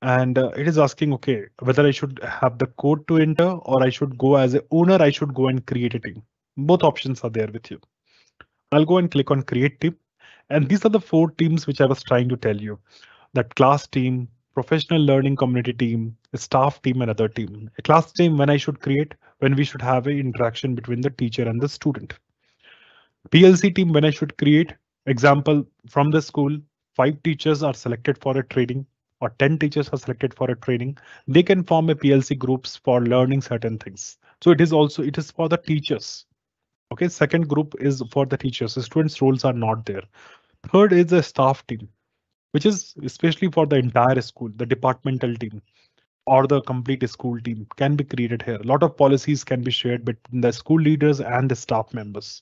And it is asking, okay, whether I should have the code to enter or I should go as a owner, I should go and create a team. Both options are there with you. I'll go and click on create team. And these are the four teams which I was trying to tell you, that class team, professional learning community team, a staff team, and other team. A class team when I should create, when we should have an interaction between the teacher and the student. PLC team when I should create, example from the school, 5 teachers are selected for a training or 10 teachers are selected for a training. They can form a PLC groups for learning certain things. So it is for the teachers. Okay, second group is for the teachers. The students' roles are not there. Third is the staff team, which is especially for the entire school, the departmental team or the complete school team can be created here. A lot of policies can be shared between the school leaders and the staff members.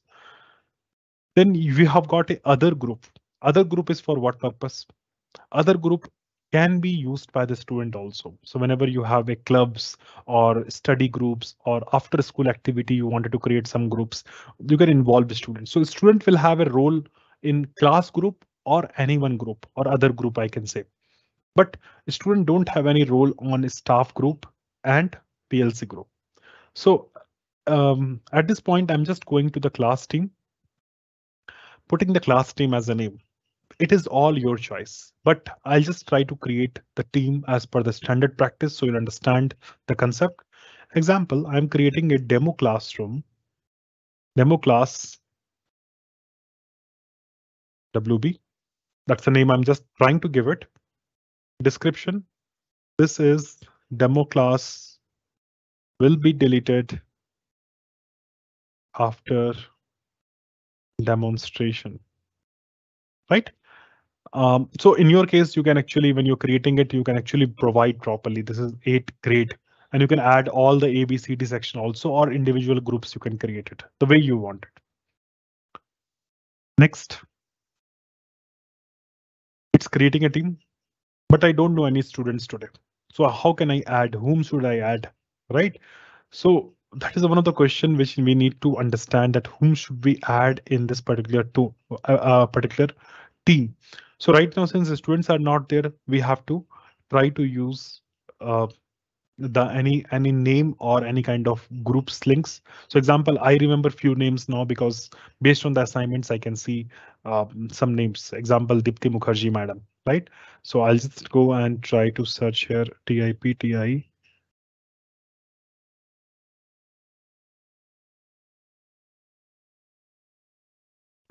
Then we have got a other group. Other group is for what purpose? Other group can be used by the student also. So whenever you have a clubs or study groups or after school activity, you wanted to create some groups, you can involve the student. So student will have a role in class group or any one group or other group, I can say. But student don't have any role on staff group and PLC group. So at this point, I'm just going to the class team, putting the class team as a name. It is all your choice, but I'll just try to create the team as per the standard practice so you'll understand the concept. Example, I'm creating a demo classroom, demo class WB. That's the name I'm just trying to give it. Description. This is demo class will be deleted after demonstration, right? So in your case, you can actually, when you're creating it, you can actually provide properly. This is 8 grade, and you can add all the A, B, C, D section also, or individual groups. You can create it the way you want it. Next, it's creating a team, but I don't know any students today. So how can I add? Whom should I add? Right? So that is one of the question which we need to understand, that whom should we add in this particular team. So right now, since the students are not there, we have to try to use uh, the any name or any kind of groups links. So example, I remember few names now because based on the assignments, I can see some names. Example, Dipti Mukherjee madam, right? So I'll just go and try to search here TIPTI.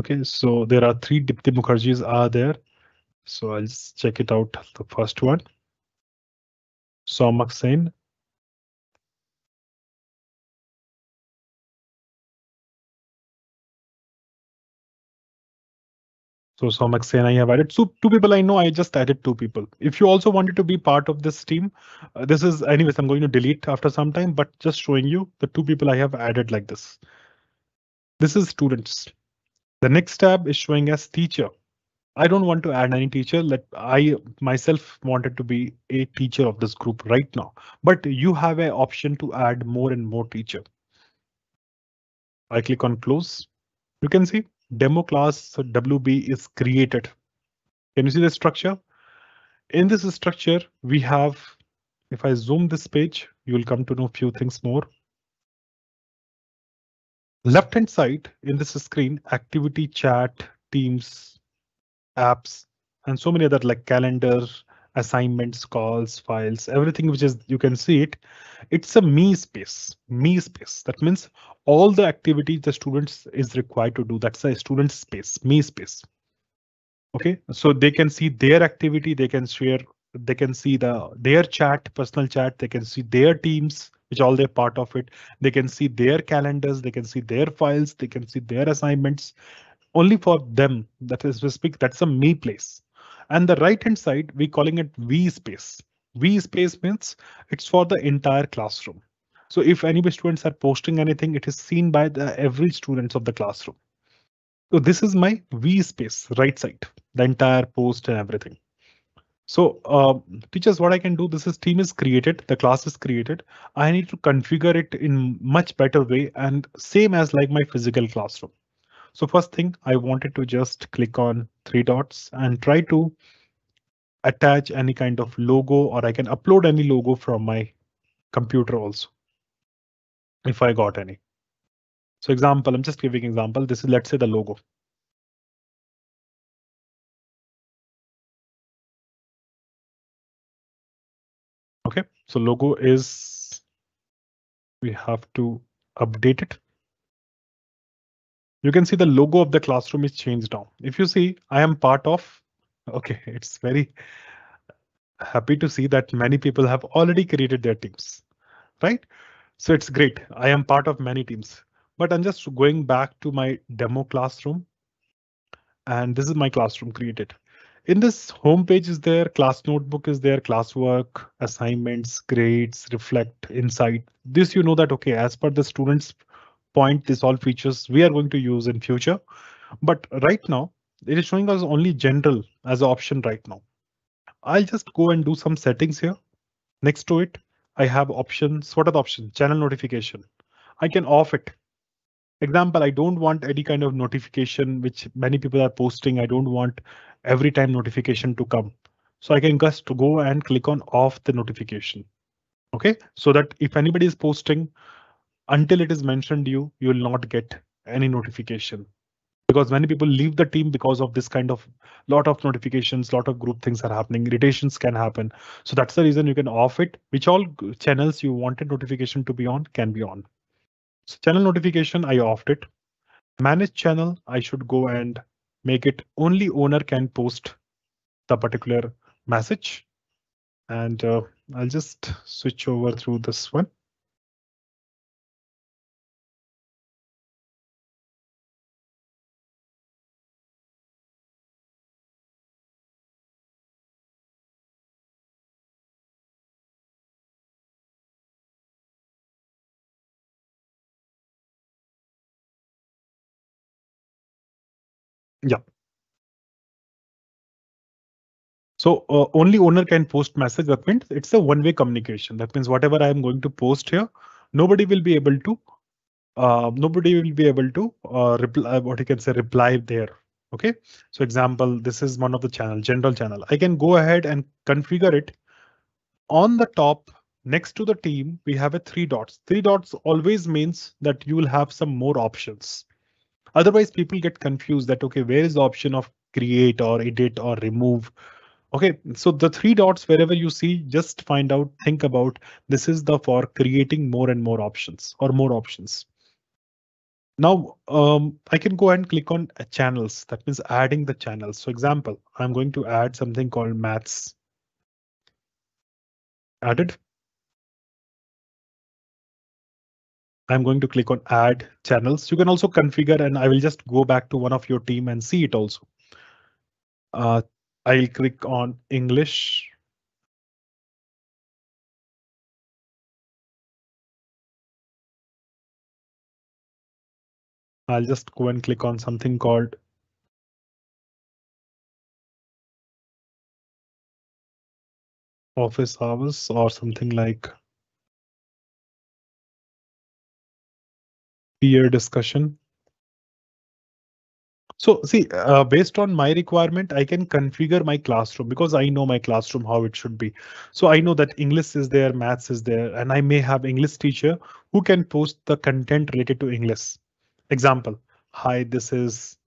Okay, so there are 3 Dipti Mukherjees are there. So I'll just check it out. The first one, Somak Sen. So Somak Sen I have added. So 2 people I know, I just added 2 people. If you also wanted to be part of this team, this is anyways, I'm going to delete after some time, but just showing you the 2 people I have added like this. This is students. The next tab is showing as teacher. I don't want to add any teacher. Let I myself wanted to be a teacher of this group right now, but you have an option to add more and more teacher. I click on close. You can see demo class WB is created. Can you see the structure? In this structure, we have, if I zoom this page, you will come to know few things more. Left hand side in this screen, activity, chat, teams, apps, and so many other like calendar, assignments, calls, files, everything which is you can see it. It's a me space. Me space. That means all the activities the students is required to do. That's a student space, me space. Okay, so they can see their activity, they can share, they can see their chat, personal chat, they can see their teams, which all they're part of it. They can see their calendars, they can see their files, they can see their assignments. Only for them, that is specific, that's a me place. And the right hand side, we calling it V space. V space means it's for the entire classroom. So if any students are posting anything, it is seen by the every students of the classroom. So this is my V space, right side, the entire post and everything. So teachers, what I can do, this is team is created, the class is created. I need to configure it in much better way and same as like my physical classroom. So first thing, I wanted to just click on 3 dots and try to attach any kind of logo, or I can upload any logo from my computer also, if I got any. So example, I'm just giving example. This is, let's say, the logo. Okay, so logo is, we have to update it. You can see the logo of the classroom is changed now. If you see, I am part of, okay, it's very happy to see that many people have already created their teams, right? So it's great. I am part of many teams, but I'm just going back to my demo classroom, and this is my classroom created. In this home page is there, class notebook is there, classwork, assignments, grades, reflect, insight. This you know that, okay, as per the students point, this all features we are going to use in future. But right now, it is showing us only general as an option right now. I'll just go and do some settings here. Next to it, I have options. What are the options? Channel notification. I can off it. Example, I don't want any kind of notification which many people are posting. I don't want every time notification to come. So I can just go and click on off the notification. Okay, so that if anybody is posting, until it is mentioned you will not get any notification. Because many people leave the team because of this kind of lot of notifications, lot of group things are happening, irritations can happen. So that's the reason you can off it, which all channels you wanted notification to be on can be on. So channel notification, I offed it. Manage channel, I should go and make it only owner can post the particular message. And I'll just switch over through this one. Yeah. So only owner can post message. That means it's a one-way communication. That means whatever I am going to post here, nobody will be able to reply, what you can say, reply there. Okay, so example, this is one of the channel, general channel. I can go ahead and configure it. On the top, next to the team, we have a three dots. Three dots always means that you will have some more options. Otherwise, people get confused that, okay, where is the option of create or edit or remove? Okay, so the three dots, wherever you see, just find out, think about, this is the for creating more and more options or more options. Now, I can go and click on channels. That means adding the channels. So example, I'm going to add something called maths. Added. I'm going to click on add channels. You can also configure, and I will just go back to one of your team and see it also. I'll click on English. I'll just go and click on something called office hours or something like peer discussion. So see, based on my requirement, I can configure my classroom because I know my classroom, how it should be. So I know that English is there, maths is there, and I may have English teacher who can post the content related to English. Example, hi, this is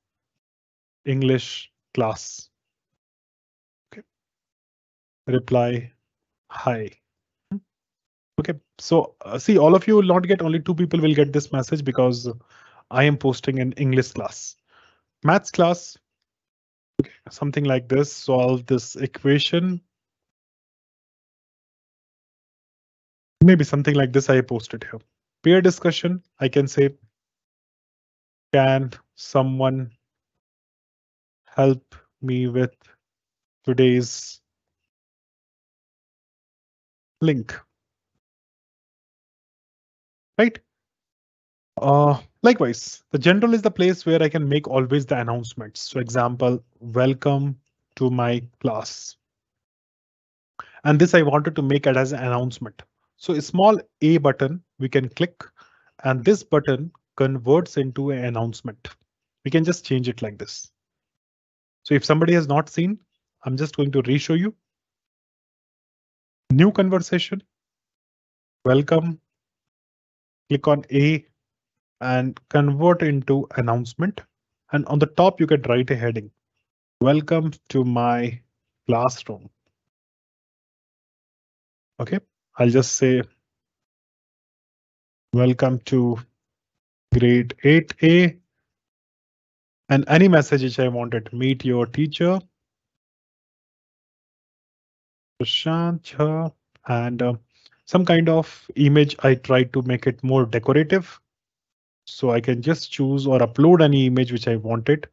English class. Okay. Reply, hi. Okay, so see, all of you will not get, only two people will get this message because I am posting an English class. Maths class, something like this, solve this equation. Maybe something like this I posted here. Peer discussion, I can say, can someone help me with today's link? Right? Likewise, the general is the place where I can make always the announcements. So example, welcome to my class. And this I wanted to make it as an announcement. So a small A button we can click, and this button converts into an announcement. We can just change it like this. So if somebody has not seen, I'm just going to re-show you. New conversation, welcome, click on A and convert into announcement. And on the top, you can write a heading. Welcome to my classroom. Okay, I'll just say welcome to grade 8A and any message which I wanted. Meet your teacher, Prashant, Jha, and some kind of image. I tried to make it more decorative. So I can just choose or upload any image which I wanted.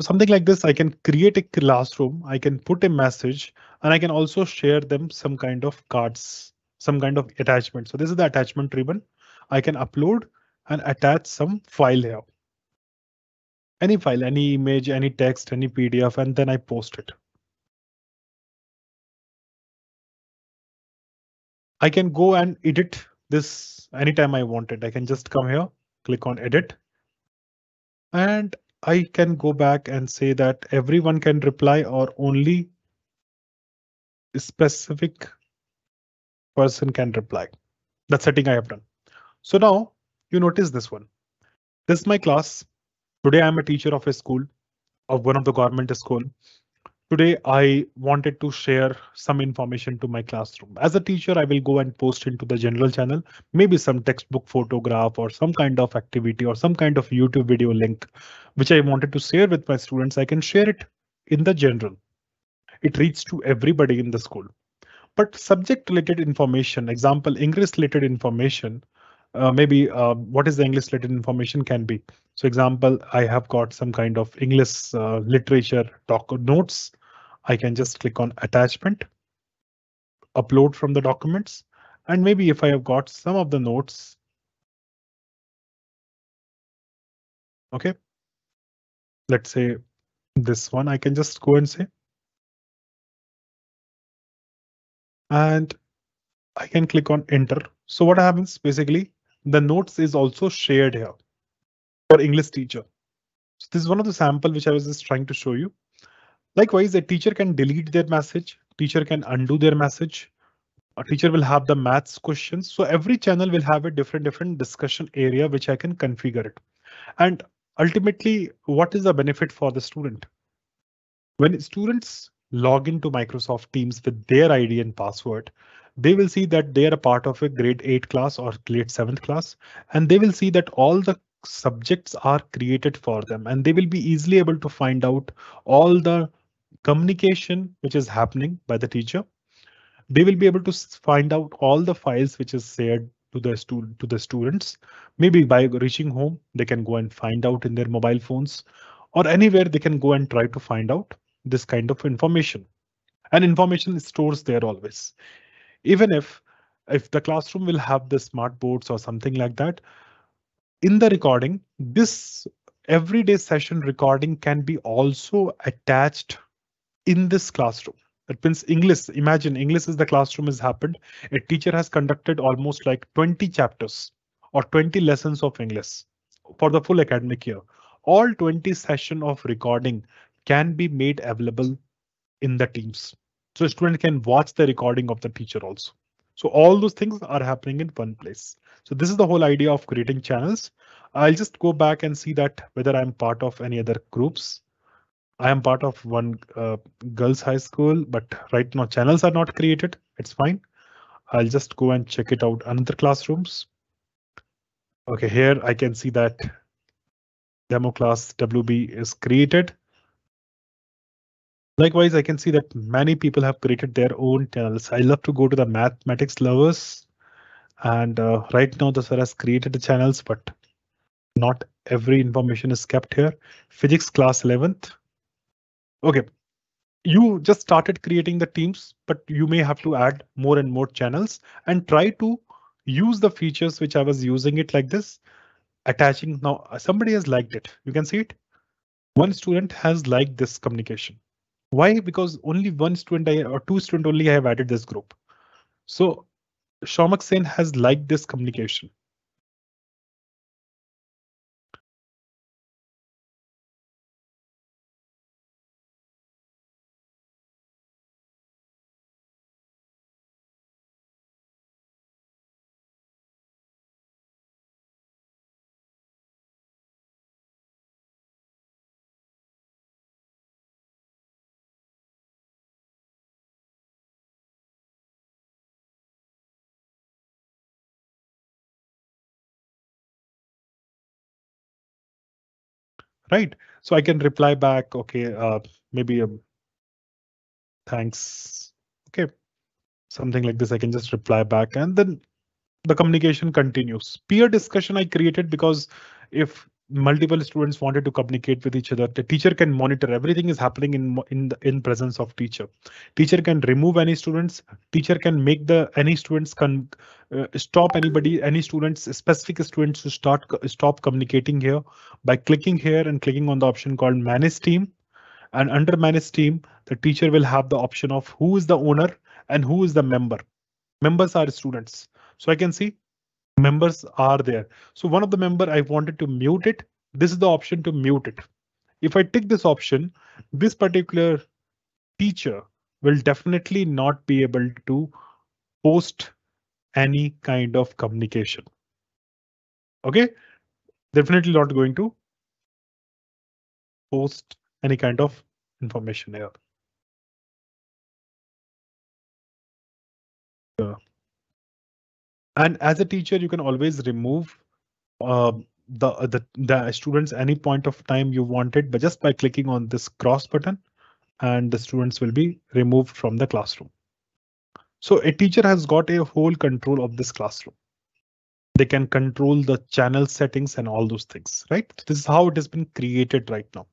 Something like this, I can create a classroom, I can put a message, and I can also share them some kind of cards, some kind of attachment. So this is the attachment ribbon. I can upload and attach some file here. Any file, any image, any text, any PDF, and then I post it. I can go and edit this anytime I want it. I can just come here, click on edit, and I can go back and say that everyone can reply or only specific person can reply. That setting I have done. So now you notice this one. This is my class. Today I'm a teacher of a school, of one of the government school. Today I wanted to share some information to my classroom. As a teacher, I will go and post into the general channel, maybe some textbook photograph or some kind of activity or some kind of YouTube video link, which I wanted to share with my students. I can share it in the general. It reaches to everybody in the school. But subject related information, example, English related information, maybe what is the English related information can be. So example, I have got some kind of English literature doc notes. I can just click on attachment, upload from the documents. And maybe if I have got some of the notes, okay, let's say this one, I can just go and say, and I can click on enter. So what happens basically, the notes is also shared here for English teacher. So this is one of the sample which I was just trying to show you. Likewise, a teacher can delete their message. Teacher can undo their message. A teacher will have the maths questions. So every channel will have a different discussion area which I can configure it. And ultimately, what is the benefit for the student? When students log into Microsoft Teams with their ID and password, they will see that they are a part of a grade 8 class or grade 7th class, and they will see that all the subjects are created for them, and they will be easily able to find out all the communication which is happening by the teacher. They will be able to find out all the files which is shared to the students. Maybe by reaching home, they can go and find out in their mobile phones or anywhere they can go and try to find out this kind of information. And information stores there always. Even if the classroom will have the smart boards or something like that, in the recording, this everyday session recording can be also attached in this classroom. That means English, imagine English is the classroom has happened. A teacher has conducted almost like 20 chapters or 20 lessons of English for the full academic year. All 20 session of recording can be made available in the Teams. So a student can watch the recording of the teacher also. So all those things are happening in one place. So this is the whole idea of creating channels. I'll just go back and see that whether I'm part of any other groups. I am part of one girls high school, but right now channels are not created. It's fine. I'll just go and check it out another classrooms. Okay, here I can see that demo class WB is created. Likewise, I can see that many people have created their own channels. I love to go to the mathematics lovers, and right now the sir has created the channels, but not every information is kept here. Physics class 11th. Okay, you just started creating the teams, but you may have to add more and more channels and try to use the features which I was using it like this, attaching. Now somebody has liked it. You can see it. One student has liked this communication. Why? Because only one student or two student only I have added this group. So Shaumak Sen has liked this communication. right? So I can reply back, okay, maybe thanks. Okay, something like this. I can just reply back, and then the communication continues. Peer discussion I created because if multiple students wanted to communicate with each other, the teacher can monitor everything is happening in presence of teacher. Teacher can remove any students. Teacher can make the any students can stop any students, specific students to stop communicating here by clicking here and clicking on the option called manage team. And under manage team, the teacher will have the option of who is the owner and who is the member. Members are students. So I can see members are there. So one of the member I wanted to mute it. This is the option to mute it. If I tick this option, this particular teacher will definitely not be able to post any kind of communication. Okay, definitely not going to post any kind of information here. And as a teacher, you can always remove uh, the students any point of time you wanted, but just by clicking on this cross button, and the students will be removed from the classroom. So a teacher has got a whole control of this classroom. They can control the channel settings and all those things, right? This is how it has been created right now.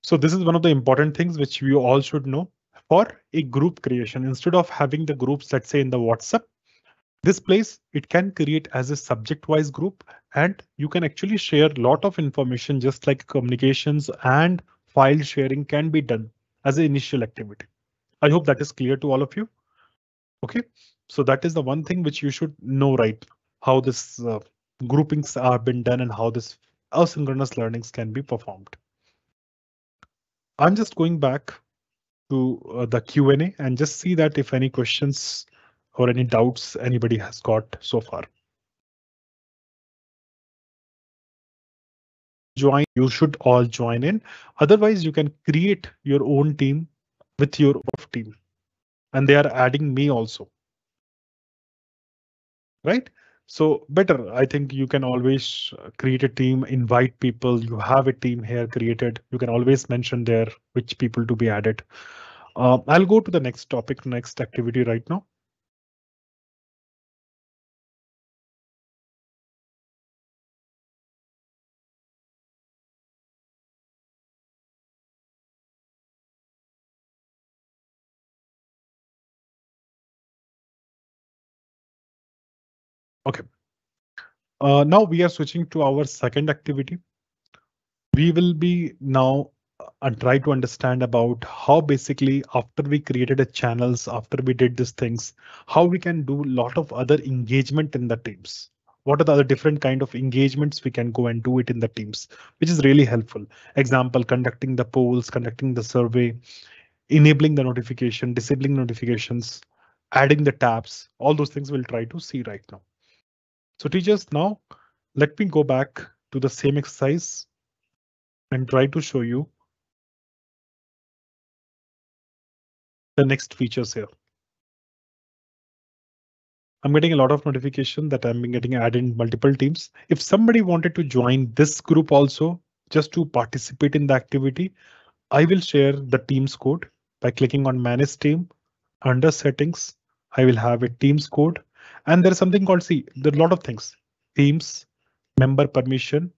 So this is one of the important things which you all should know for a group creation. Instead of having the groups, let's say in the WhatsApp, this place, it can create as a subject-wise group, and you can actually share a lot of information just like communications and file sharing can be done as an initial activity. I hope that is clear to all of you. OK, so that is the one thing which you should know, right? How this groupings are been done and how this asynchronous learnings can be performed. I'm just going back to the Q&A and just see that if any questions or any doubts anybody has got so far. You should all join in. Otherwise, you can create your own team with your own team. And they are adding me also. Right? So better, I think you can always create a team, invite people. You have a team here created. You can always mention there which people to be added. I'll go to the next topic, next activity right now. OK. Now we are switching to our second activity. We will be now try to understand about how basically after we created a channels, after we did these things, how we can do a lot of other engagement in the teams. What are the other different kind of engagements we can go and do it in the teams, which is really helpful. Example, conducting the polls, conducting the survey, enabling the notification, disabling notifications, adding the tabs, all those things we'll try to see right now. So teachers, now let me go back to the same exercise and try to show you the next features here. I'm getting a lot of notification that I'm getting added in multiple teams. If somebody wanted to join this group also, just to participate in the activity, I will share the Teams code by clicking on Manage Team. Under Settings, I will have a Teams code, and there's something called there are a lot of things. Teams, member permission.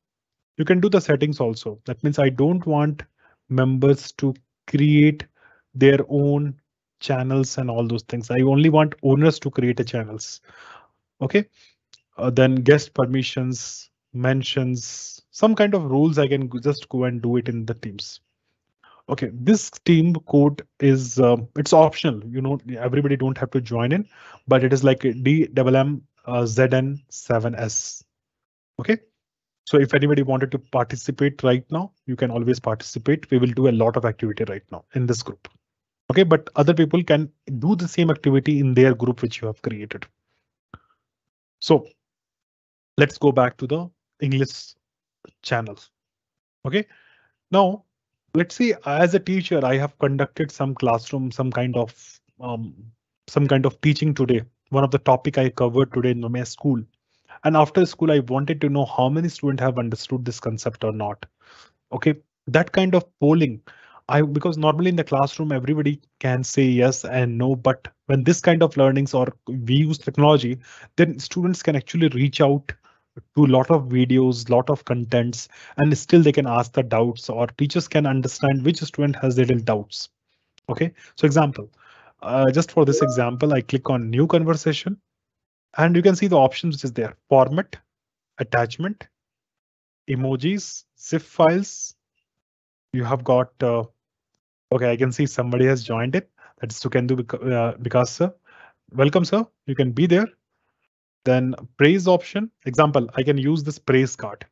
You can do the settings also. That means I don't want members to create their own channels and all those things. I only want owners to create a channels. OK, then guest permissions, mentions, some kind of rules. I can just go and do it in the teams. OK, this team code is it's optional. You know, everybody don't have to join in, but it is like DMMZN7S. OK, so if anybody wanted to participate right now, you can always participate. We will do a lot of activity right now in this group. OK, but other people can do the same activity in their group which you have created. So let's go back to the English channels. OK, now let's see, as a teacher, I have conducted some classroom, some kind of teaching today. One of the topic I covered today in my school. And after school, I wanted to know how many students have understood this concept or not. Okay, that kind of polling. Because normally in the classroom, everybody can say yes and no, but when this kind of learnings or we use technology, then students can actually reach out to a lot of videos, lot of contents, and still they can ask the doubts or teachers can understand which student has little doubts. Okay, so example, just for this example, I click on new conversation and you can see the options which is there: format, attachment, emojis, zip files. You have got okay, I can see somebody has joined it. That's Sukendu because sir. Welcome, sir. You can be there. Then praise option. Example, I can use this praise card.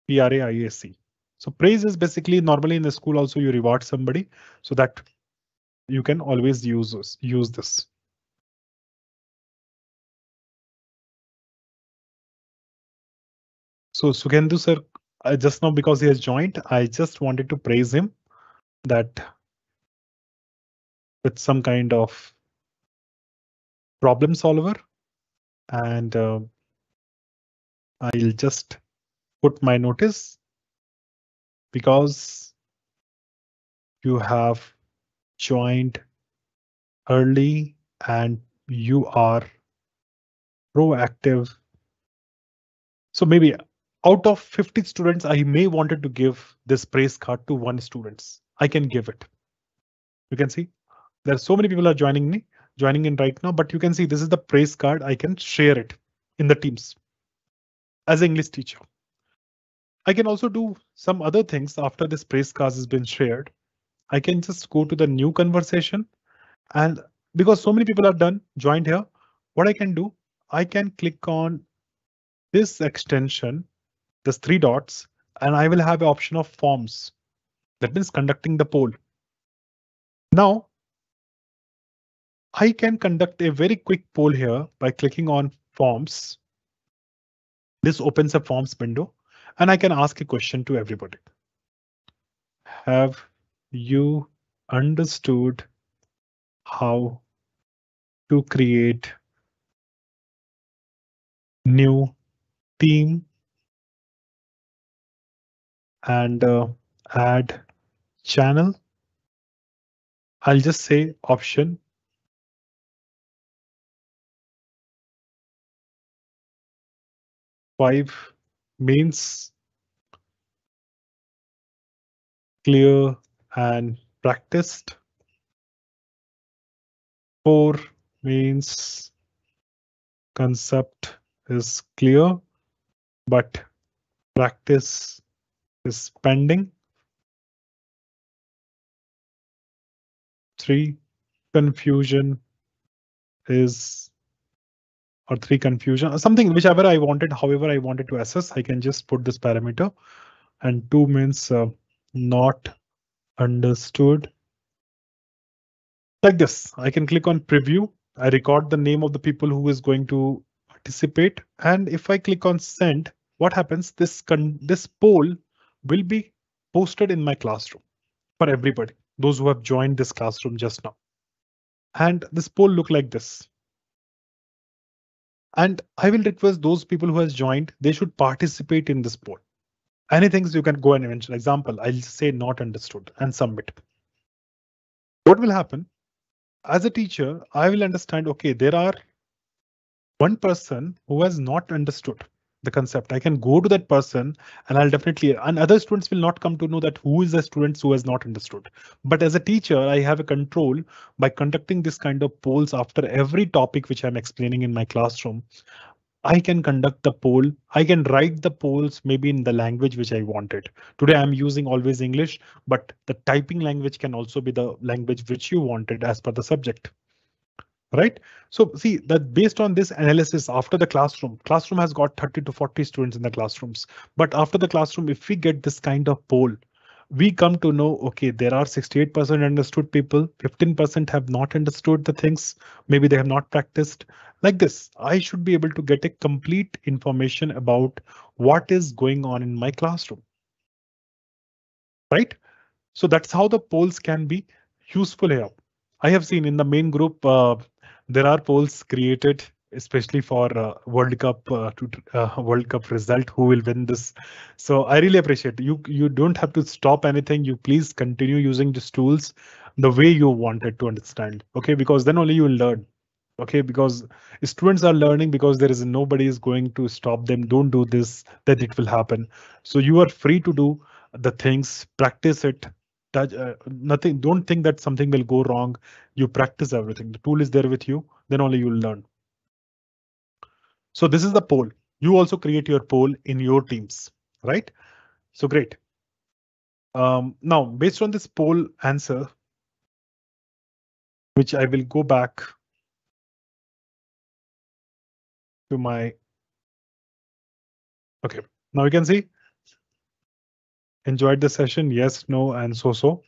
PRAISC. So praise is basically normally in the school also you reward somebody so that you can always use this. So Sukendu sir, just now because he has joined, I just wanted to praise him that with some kind of problem solver, and I'll just put my notice because you have joined early and you are proactive. So maybe out of 50 students, I may wanted to give this praise card to one students. I can give it. You can see there are so many people are joining in right now, but you can see this is the praise card. I can share it in the Teams as an English teacher. I can also do some other things after this praise card has been shared. I can just go to the new conversation, and because so many people are joined here, what I can do, I can click on this extension, this three dots, and I will have an option of forms. That means conducting the poll. Now, I can conduct a very quick poll here by clicking on forms. This opens a forms window and I can ask a question to everybody. Have you understood how to create new theme and add channel? I'll just say option 5 means clear and practiced. 4 means concept is clear, but practice is pending. 3 confusion is or 3 confusion or something, whichever I wanted, however I wanted to assess, I can just put this parameter. And 2 means not understood. Like this, I can click on preview. I record the name of the people who is going to participate. And if I click on send, what happens? This poll will be posted in my classroom for everybody, those who have joined this classroom just now. And this poll look like this. And I will request those people who has joined, they should participate in this poll. Anything you can go and mention. Example, I'll say not understood and submit. What will happen? As a teacher, I will understand, okay, there are one person who has not understood the concept. I can go to that person and I'll definitely, and other students will not come to know that who is the students who has not understood. But as a teacher, I have a control by conducting this kind of polls after every topic which I'm explaining in my classroom. I can conduct the poll. I can write the polls maybe in the language which I wanted. Today I'm using always English, but the typing language can also be the language which you wanted as per the subject. Right? So see that based on this analysis after the classroom has got 30 to 40 students in the classrooms. But after the classroom, if we get this kind of poll, we come to know, okay, there are 68% understood people, 15% have not understood the things. Maybe they have not practiced like this. I should be able to get a complete information about what is going on in my classroom. Right? So that's how the polls can be useful here. I have seen in the main group, there are polls created especially for World Cup result, who will win this. So I really appreciate you. You don't have to stop anything. You please continue using these tools the way you wanted to understand. Okay, because then only you will learn. Okay, because students are learning because there is nobody is going to stop them. Don't do this, that it will happen. So you are free to do the things, practice it. Touch, nothing. Don't think that something will go wrong. You practice everything. The tool is there with you. Then only you will learn. So this is the poll. You also create your poll in your teams, right? So great. Now, based on this poll answer, which I will go back to my. Okay, now you can see enjoyed the session. Yes, no, and so.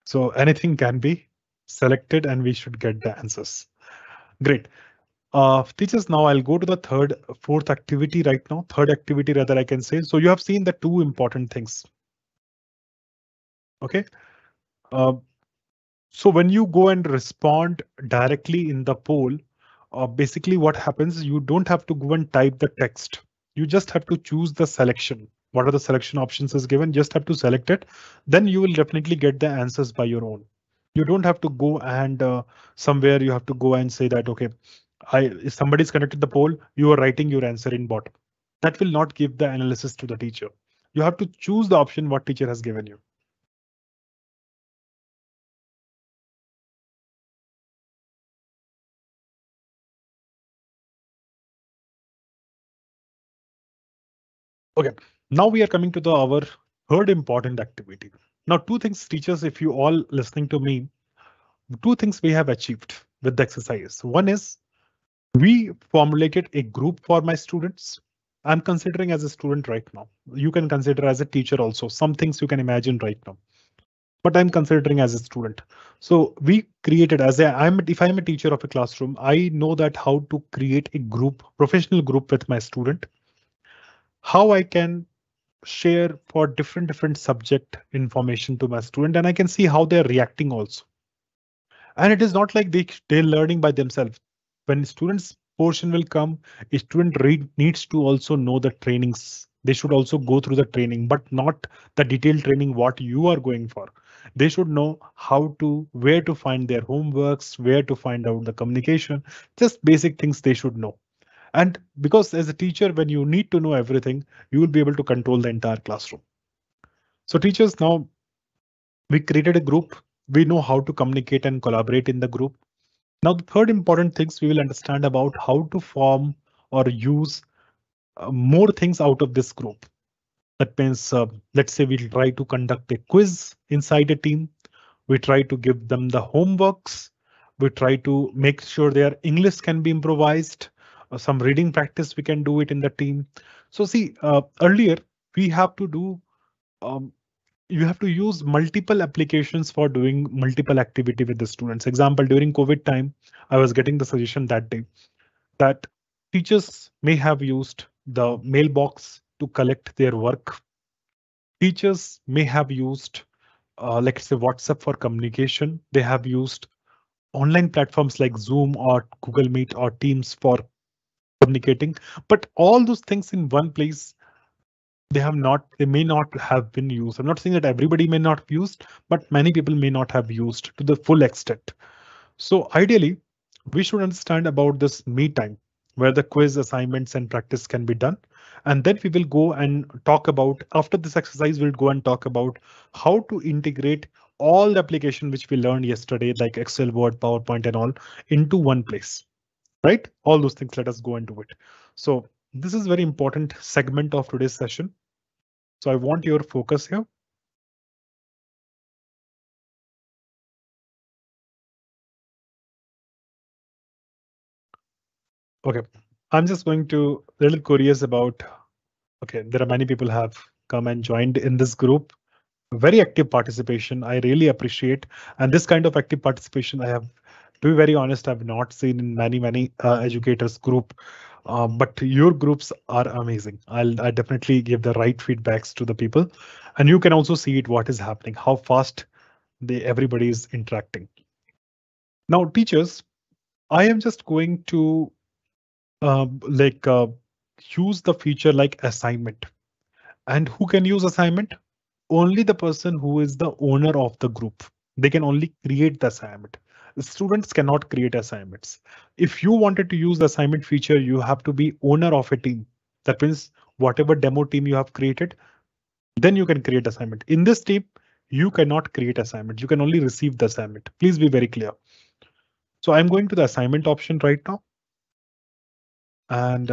So anything can be selected and we should get the answers. Great. Teachers, now I'll go to the fourth activity right now. Third activity, rather, I can say. So you have seen the two important things. Okay. Uh, So when you go and respond directly in the poll, basically what happens, you don't have to go and type the text. You just have to choose the selection. What are the selection options is given? Just have to select it. Then you will definitely get the answers by your own. You don't have to go and somewhere you have to go and say that, okay, if somebody's connected the poll, you are writing your answer in bottom. That will not give the analysis to the teacher. You have to choose the option what teacher has given you. Okay, now we are coming to our third important activity. Now, two things, teachers, if you all listening to me, two things we have achieved with the exercise. One is we formulated a group for my students. I'm considering as a student right now. You can consider as a teacher also. Some things you can imagine right now. But I'm considering as a student. So we created if I'm a teacher of a classroom, I know that how to create a group, professional group with my student, how I can share for different subject information to my student, and I can see how they're reacting also. And it is not like they're learning by themselves. When students portion will come, a student needs to also know the trainings. They should also go through the training, but not the detailed training what you are going for. They should know where to find their homeworks, where to find out the communication, just basic things they should know. And because as a teacher, when you need to know everything, you will be able to control the entire classroom. So teachers, now we created a group. We know how to communicate and collaborate in the group. Now, the third important things we will understand about how to form or use more things out of this group. That means, let's say we try to conduct a quiz inside a team. We try to give them the homeworks. We try to make sure their English can be improvised. Some reading practice, we can do it in the team. So see, earlier we have to do um, you have to use multiple applications for doing multiple activity with the students. Example, during COVID time, I was getting the suggestion that day that teachers may have used the mailbox to collect their work. Teachers may have used, let's say, WhatsApp for communication. They have used online platforms like Zoom or Google Meet or Teams for communicating. But all those things in one place, they may not have been used. I'm not saying that everybody may not have used, but many people may not have used to the full extent. So ideally, we should understand about this me time where the quiz assignments and practice can be done. And then we will go and talk about, after this exercise, we'll go and talk about how to integrate all the application which we learned yesterday, like Excel, Word, PowerPoint and all into one place, right? All those things, let us go into it. So this is very important segment of today's session. So I want your focus here. Okay, I'm just going to little curious about. Okay, there are many people have come and joined in this group. Very active participation. I really appreciate. And this kind of active participation, I have, to be very honest, I've not seen in many educators group. But your groups are amazing. I definitely give the right feedbacks to the people, and you can also see it what is happening, how fast everybody is interacting. Now, teachers, I am just going to like use the feature like assignment. And who can use assignment? Only the person who is the owner of the group. They can only create the assignment. Students cannot create assignments. If you wanted to use the assignment feature, you have to be owner of a team. That means whatever demo team you have created, then you can create assignment. In this team, you cannot create assignment. You can only receive the assignment. Please be very clear. So I'm going to the assignment option right now. And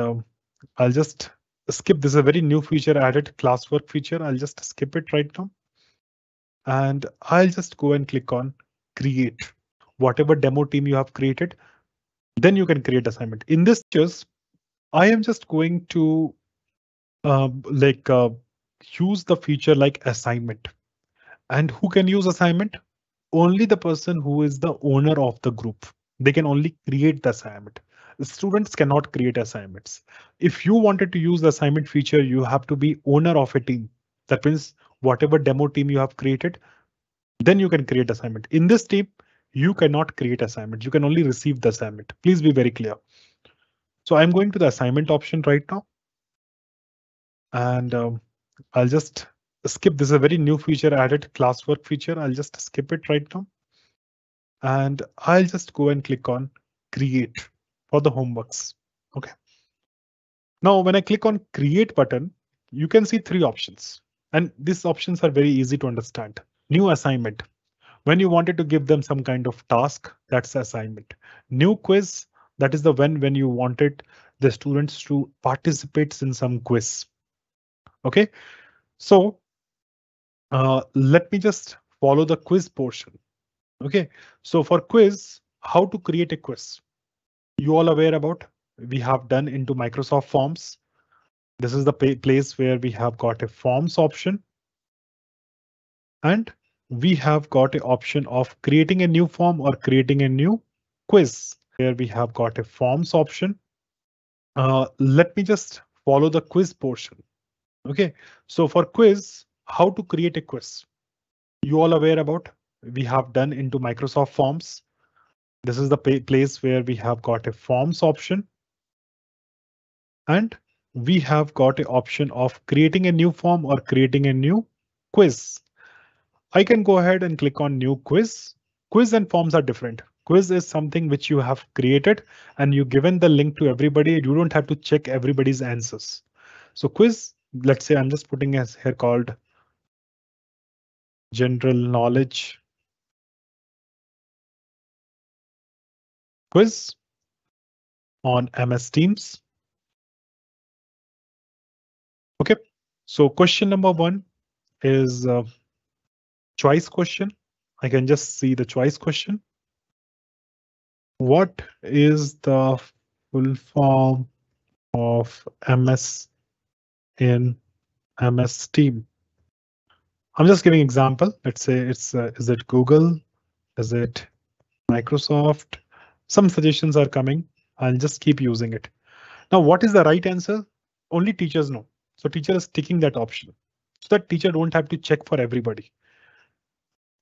I'll just skip. This is a very new feature added, classwork feature. I'll just skip it right now. And I'll just go and click on create. Whatever demo team you have created, then you can create assignment. In this just, I am just going to like use the feature like assignment. And who can use assignment? Only the person who is the owner of the group. They can only create the assignment. Students cannot create assignments. If you wanted to use the assignment feature, you have to be owner of a team. That means whatever demo team you have created, then you can create assignment. In this team, you cannot create assignment. You can only receive the assignment. Please be very clear. So I'm going to the assignment option right now. And I'll just skip. This is a very new feature added, classwork feature. I'll just skip it right now. And I'll just go and click on create for the homeworks. OK. Now, when I click on create button, you can see three options. And these options are very easy to understand. New assignment. When you wanted to give them some kind of task, that's assignment. New quiz, that is the when you wanted the students to participate in some quiz. OK, so let me just follow the quiz portion. OK, so for quiz, how to create a quiz? You all aware about? We have done into Microsoft Forms. This is the place where we have got a forms option. And we have got an option of creating a new form or creating a new quiz, where we have got a forms option. Let me just follow the quiz portion. OK, so for quiz, how to create a quiz? You all aware about? We have done into Microsoft Forms. This is the place where we have got a forms option. And we have got an option of creating a new form or creating a new quiz. I can go ahead and click on new quiz. Quiz and forms are different. Quiz is something which you have created and you given the link to everybody. You don't have to check everybody's answers. So quiz, let's say I'm just putting as here called general knowledge quiz on MS Teams. OK, so question number 1 is choice question. I can just see the choice question. What is the full form of MS in MS Team? I'm just giving example. Let's say it's is it Google? Is it Microsoft? Some suggestions are coming. I'll just keep using it. Now, what is the right answer? Only teachers know. So teacher is ticking that option so that teacher don't have to check for everybody.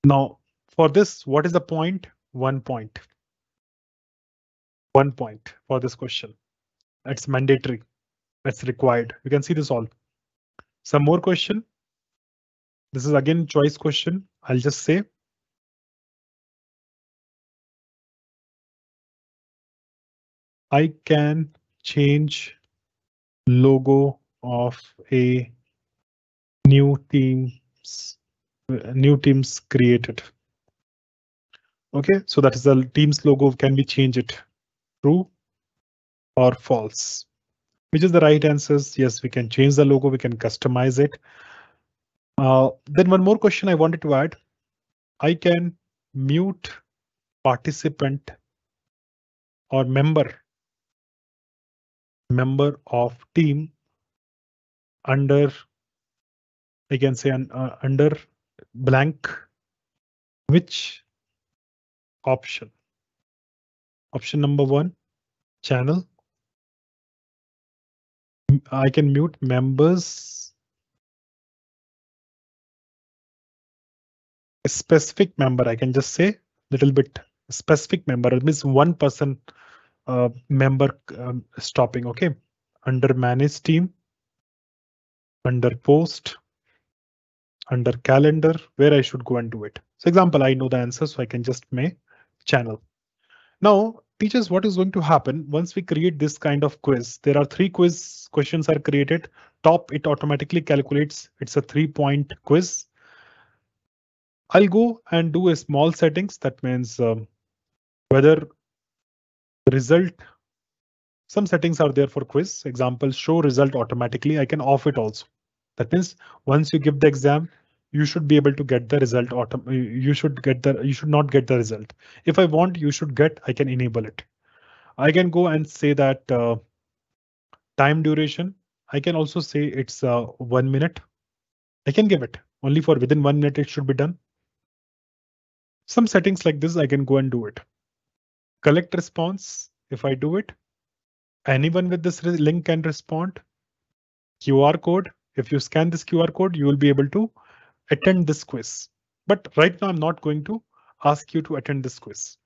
Now, for this, what is the point? 1 point. 1 point for this question. It's mandatory. That's required. You can see this all. Some more question. This is again choice question. I'll just say I can change logo of a new teams created. OK, so that is the team's logo. Can we change it? True or false? Which is the right answers? Yes, we can change the logo. We can customize it. Then one more question I wanted to add. I can mute participant or member of team under, I can say under blank. Which option? Option number 1, channel. I can mute members. A specific member, I can just say little bit specific member. It means one person member stopping. Okay, under manage team, under post, under calendar, where I should go and do it. So example, I know the answer, so I can just make channel. Now, teachers, what is going to happen once we create this kind of quiz? There are three quiz questions are created. Top, it automatically calculates. It's a 3-point quiz. I'll go and do a small settings. That means whether result, some settings are there for quiz. Example, show result automatically. I can off it also. That means once you give the exam, you should be able to get the result. You should not get the result. If I want, you should get, I can enable it. I can go and say that time duration. I can also say it's 1 minute. I can give it only for within 1 minute. It should be done. Some settings like this, I can go and do it. Collect response. If I do it, anyone with this link can respond. QR code. If you scan this QR code, you will be able to attend this quiz. But right now, I'm not going to ask you to attend this quiz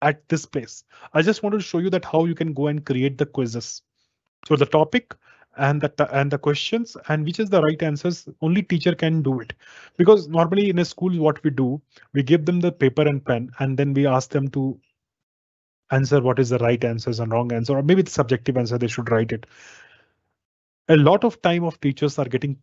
at this place. I just want to show you that how you can go and create the quizzes. So the topic and the questions and which is the right answers, only teacher can do it. Because normally in a school, what we do, we give them the paper and pen, and then we ask them to answer what is the right answers and wrong answer, or maybe the subjective answer, they should write it. A lot of time of teachers are getting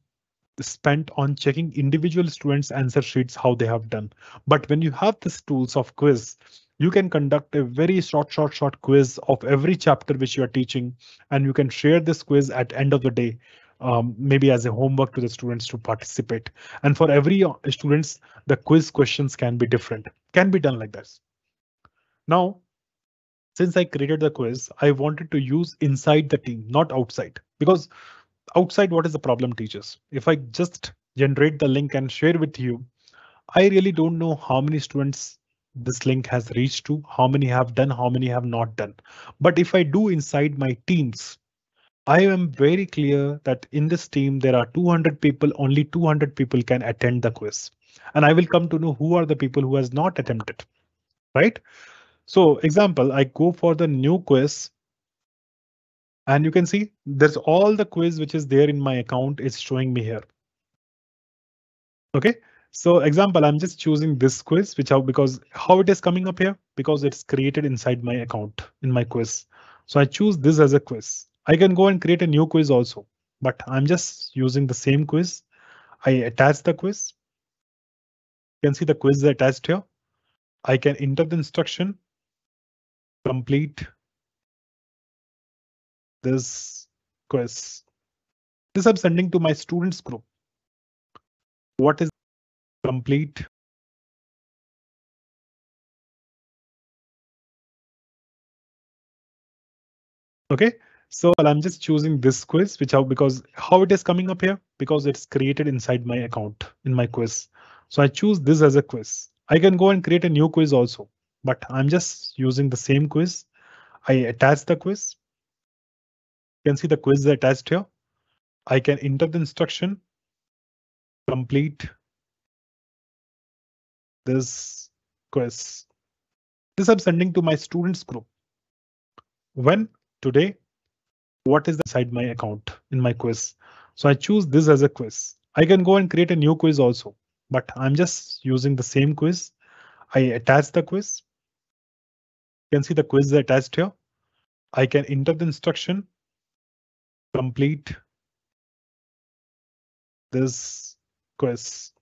spent on checking individual students' answer sheets, how they have done. But when you have these tools of quiz, you can conduct a very short quiz of every chapter which you are teaching, and you can share this quiz at end of the day, maybe as a homework to the students to participate. And for every students, the quiz questions can be different, can be done like this. Now, since I created the quiz, I wanted to use inside the team, not outside, because outside, what is the problem, teachers? If I just generate the link and share with you, I really don't know how many students this link has reached to, how many have done, how many have not done. But if I do inside my teams, I am very clear that in this team, there are 200 people, only 200 people can attend the quiz. And I will come to know who are the people who has not attempted, right? So example, I go for the new quiz. And you can see there's all the quiz which is there in my account is showing me here. OK, so example, I'm just choosing this quiz, because how it is coming up here, because it's created inside my account in my quiz. So I choose this as a quiz. I can go and create a new quiz also, but I'm just using the same quiz. I attach the quiz. You can see the quiz attached here. I can enter the instruction, complete this quiz. This I'm sending to my students group. What is complete? OK, so I'm just choosing this quiz, because how it is coming up here, because it's created inside my account in my quiz. So I choose this as a quiz. I can go and create a new quiz also, but I'm just using the same quiz. I attach the quiz. You can see the quiz attached here. I can enter the instruction, complete this quiz. This I'm sending to my students group. When? Today. What is inside my account in my quiz? So I choose this as a quiz. I can go and create a new quiz also, but I'm just using the same quiz. I attach the quiz. You can see the quiz attached here. I can enter the instruction, complete this quiz.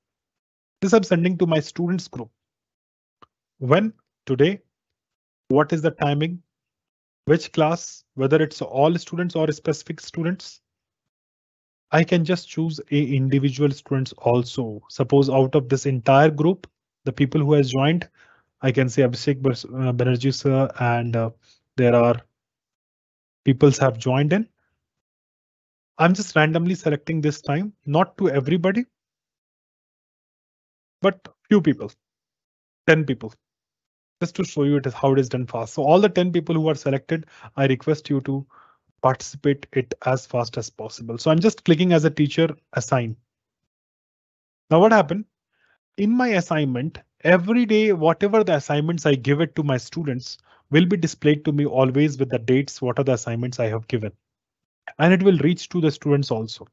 This I'm sending to my students group. When? Today. What is the timing? Which class? Whether it's all students or specific students? I can just choose a individual students also. Suppose out of this entire group, the people who has joined, I can say Abhishek Banerjee sir, and there are people have joined in. I'm just randomly selecting this time, not to everybody, but few people, 10 people, just to show you how it is done fast. So all the 10 people who are selected, I request you to participate it as fast as possible. So I'm just clicking as a teacher, assign. Now what happened? in my assignment, every day, whatever the assignments I give it to my students will be displayed to me always with the dates, what are the assignments I have given. And it will reach to the students also.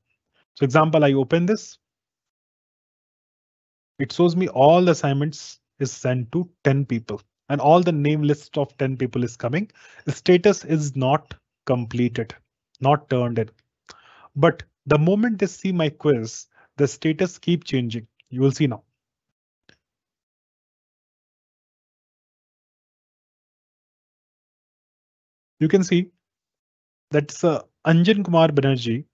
So example, I open this. It shows me all the assignments is sent to 10 people and all the name list of 10 people is coming. The status is not completed, not turned in. But the moment they see my quiz, the status keep changing. You will see now. You can see that's Anjan Kumar Banerjee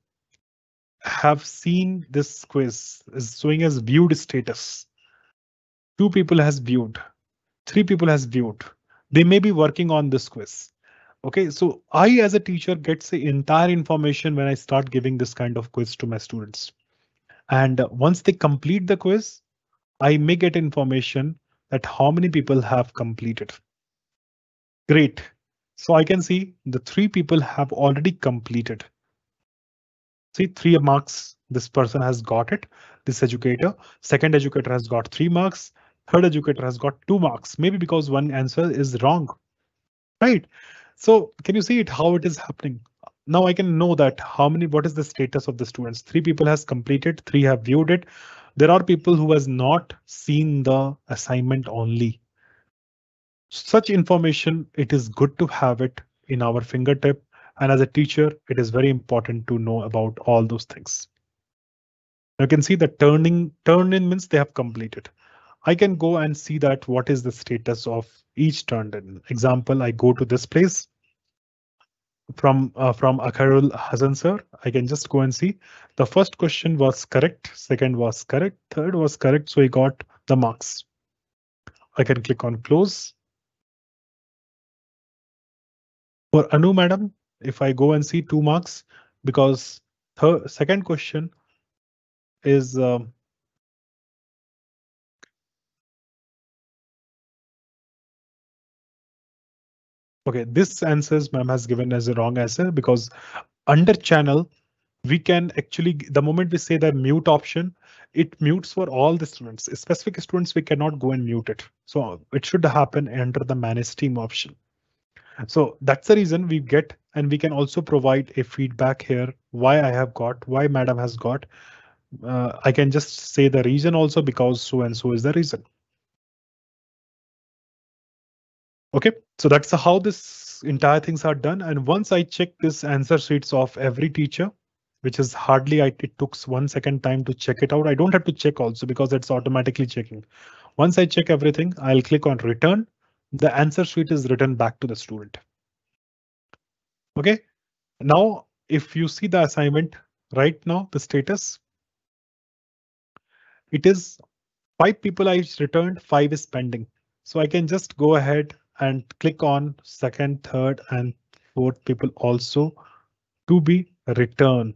have seen this quiz is showing as viewed status. 2 people has viewed, 3 people has viewed. They may be working on this quiz. Okay, so I as a teacher gets the entire information when I start giving this kind of quiz to my students. And once they complete the quiz, I may get information that how many people have completed. Great. So I can see the 3 people have already completed. See 3 marks. This person has got it. This educator, second educator has got 3 marks. Third educator has got 2 marks, maybe because one answer is wrong. Right. So can you see it how it is happening? Now I can know that how many, what is the status of the students? 3 people has completed, 3 have viewed it. There are people who has not seen the assignment only. Such information, it is good to have it in our fingertip. And as a teacher, it is very important to know about all those things. You can see the turn in means they have completed. I can go and see that what is the status of each turned in. Example, I go to this place from Akharul Hasan sir. I can just go and see the first question was correct, second was correct, third was correct. So he got the marks. I can click on close. For Anu madam, if I go and see 2 marks because second question is okay. This answers ma'am has given as a wrong answer because under channel we can actually, the moment we say the mute option, it mutes for all the students. Specific students, we cannot go and mute it. So it should happen under the manage team option. So that's the reason we get, and we can also provide a feedback here. Why I have got, why madam has got. I can just say the reason also because so and so is the reason. Okay, so that's how this entire things are done. And once I check this answer sheets of every teacher, which is hardly, it took 1 second time to check it out. I don't have to check also because it's automatically checking. Once I check everything, I'll click on return. The answer sheet is written back to the student. Okay, now if you see the assignment right now, the status, it is 5 people I returned, 5 is pending. So I can just go ahead and click on second, third, and fourth people also to be returned.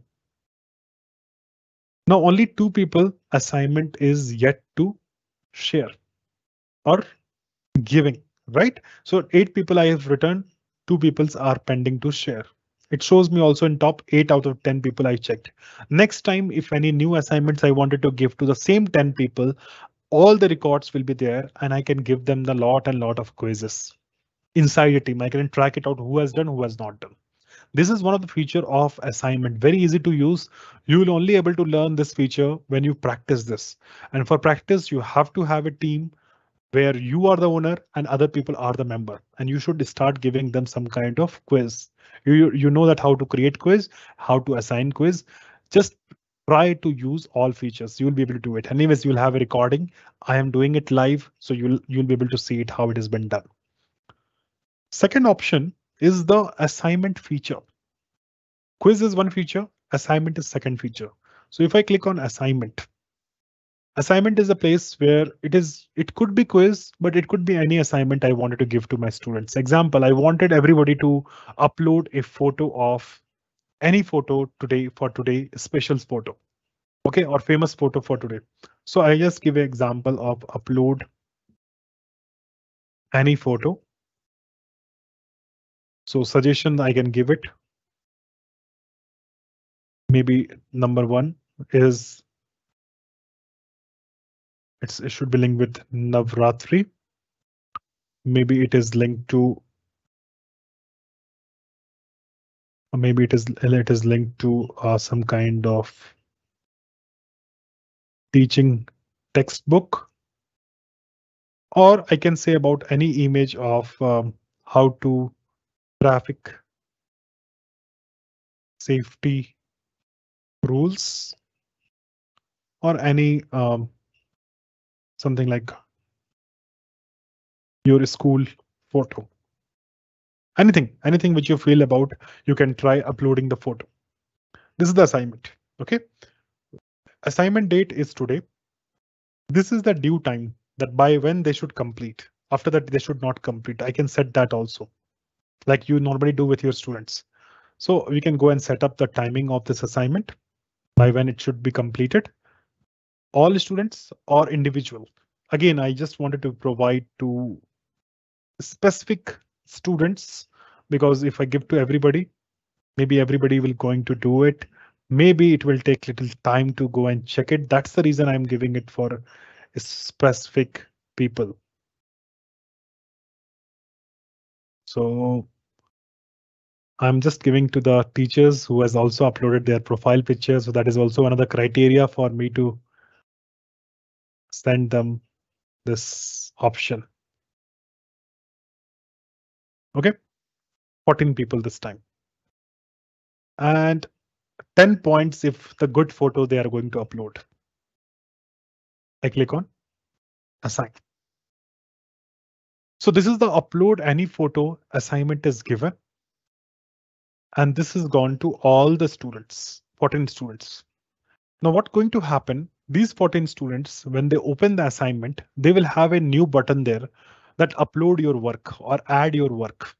Now only 2 people assignment is yet to share or giving, right? So 8 people I have returned, 2 peoples are pending to share. It shows me also in top 8 out of 10 people I checked. Next time, if any new assignments I wanted to give to the same 10 people, all the records will be there and I can give them the lot and lot of quizzes inside a team. I can track it out who has done, who has not done. This is one of the feature of assignment, very easy to use. You will only able to learn this feature when you practice this. And for practice, you have to have a team where you are the owner and other people are the member, and you should start giving them some kind of quiz. You know that how to create quiz, how to assign quiz. Just try to use all features. You will be able to do it. Anyways, you'll have a recording. I am doing it live, so you'll be able to see it how it has been done. Second option is the assignment feature. Quiz is one feature, assignment is second feature. So if I click on assignment, assignment is a place where it could be quiz, but it could be any assignment I wanted to give to my students. Example, I wanted everybody to upload a photo of any photo today for today, special photo. Okay, or famous photo for today. So I just give an example of upload any photo. So suggestion I can give it. Maybe number 1 is it should be linked with Navratri. Maybe it is linked to, maybe it is linked to some kind of teaching textbook, or I can say about any image of how to traffic safety rules, or any something like your school photo. Anything which you feel about, you can try uploading the photo. This is the assignment. Okay. Assignment date is today. This is the due time that by when they should complete. After that, they should not complete. I can set that also, like you normally do with your students. So we can go and set up the timing of this assignment by when it should be completed. All students or individual. Again, I just wanted to provide to specific students, because if I give to everybody, maybe everybody will going to do it. Maybe it will take little time to go and check it. That's the reason I'm giving it for specific people. So I'm just giving to the teachers who has also uploaded their profile picture. So that is also another criteria for me to send them this option. Okay, 14 people this time. And 10 points if the good photo they are going to upload. I click on assign. So this is the upload any photo assignment is given. And this is gone to all the students, 14 students. Now what's going to happen? These 14 students, when they open the assignment, they will have a new button there that upload your work or add your work.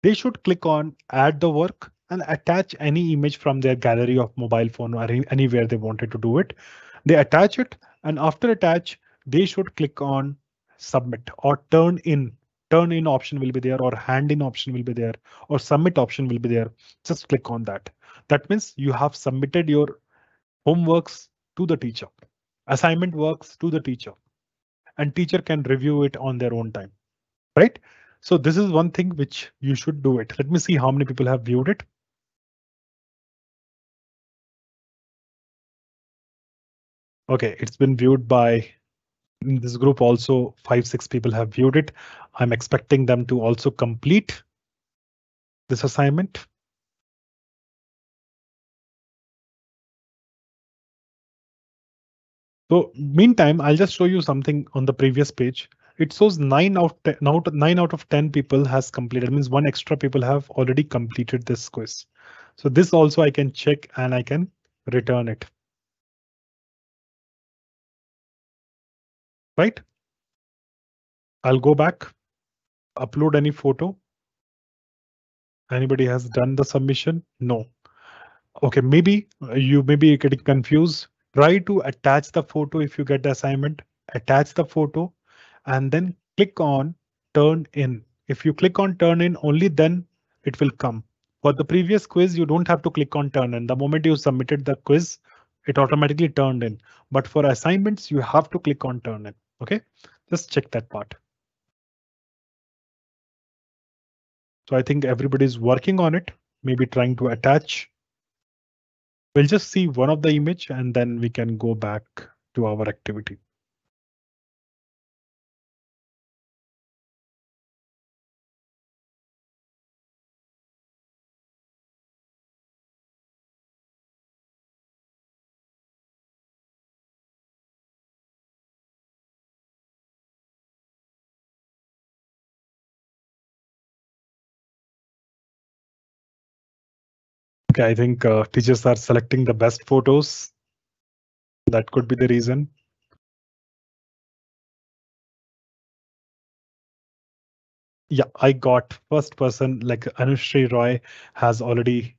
They should click on add the work and attach any image from their gallery of mobile phone or anywhere they wanted to do it. They attach it, and after attach, they should click on submit or turn in. Turn in option will be there, or hand in option will be there, or submit option will be there. Just click on that. That means you have submitted your homeworks to the teacher, assignment works to the teacher, and teacher can review it on their own time, right? So this is one thing which you should do it. Let me see how many people have viewed it. Okay, it's been viewed by, in this group also 5-6 people have viewed it. I'm expecting them to also complete this assignment. So meantime, I'll just show you something on the previous page. It shows 9 out of 10, now 9 out of 10 people has completed. It means one extra people have already completed this quiz. So this also I can check and I can return it. Right? I'll go back, upload any photo. Anybody has done the submission? No. Okay, maybe you may be getting confused. Try to attach the photo if you get the assignment. Attach the photo and then click on turn in. If you click on turn in, only then it will come. For the previous quiz, you don't have to click on turn in. The moment you submitted the quiz, it automatically turned in. But for assignments, you have to click on turn in. Okay, just check that part. So I think everybody's working on it, maybe trying to attach. We'll just see one of the image and then we can go back to our activity. Okay, I think teachers are selecting the best photos. That could be the reason. Yeah, I got first person like Anushri Roy has already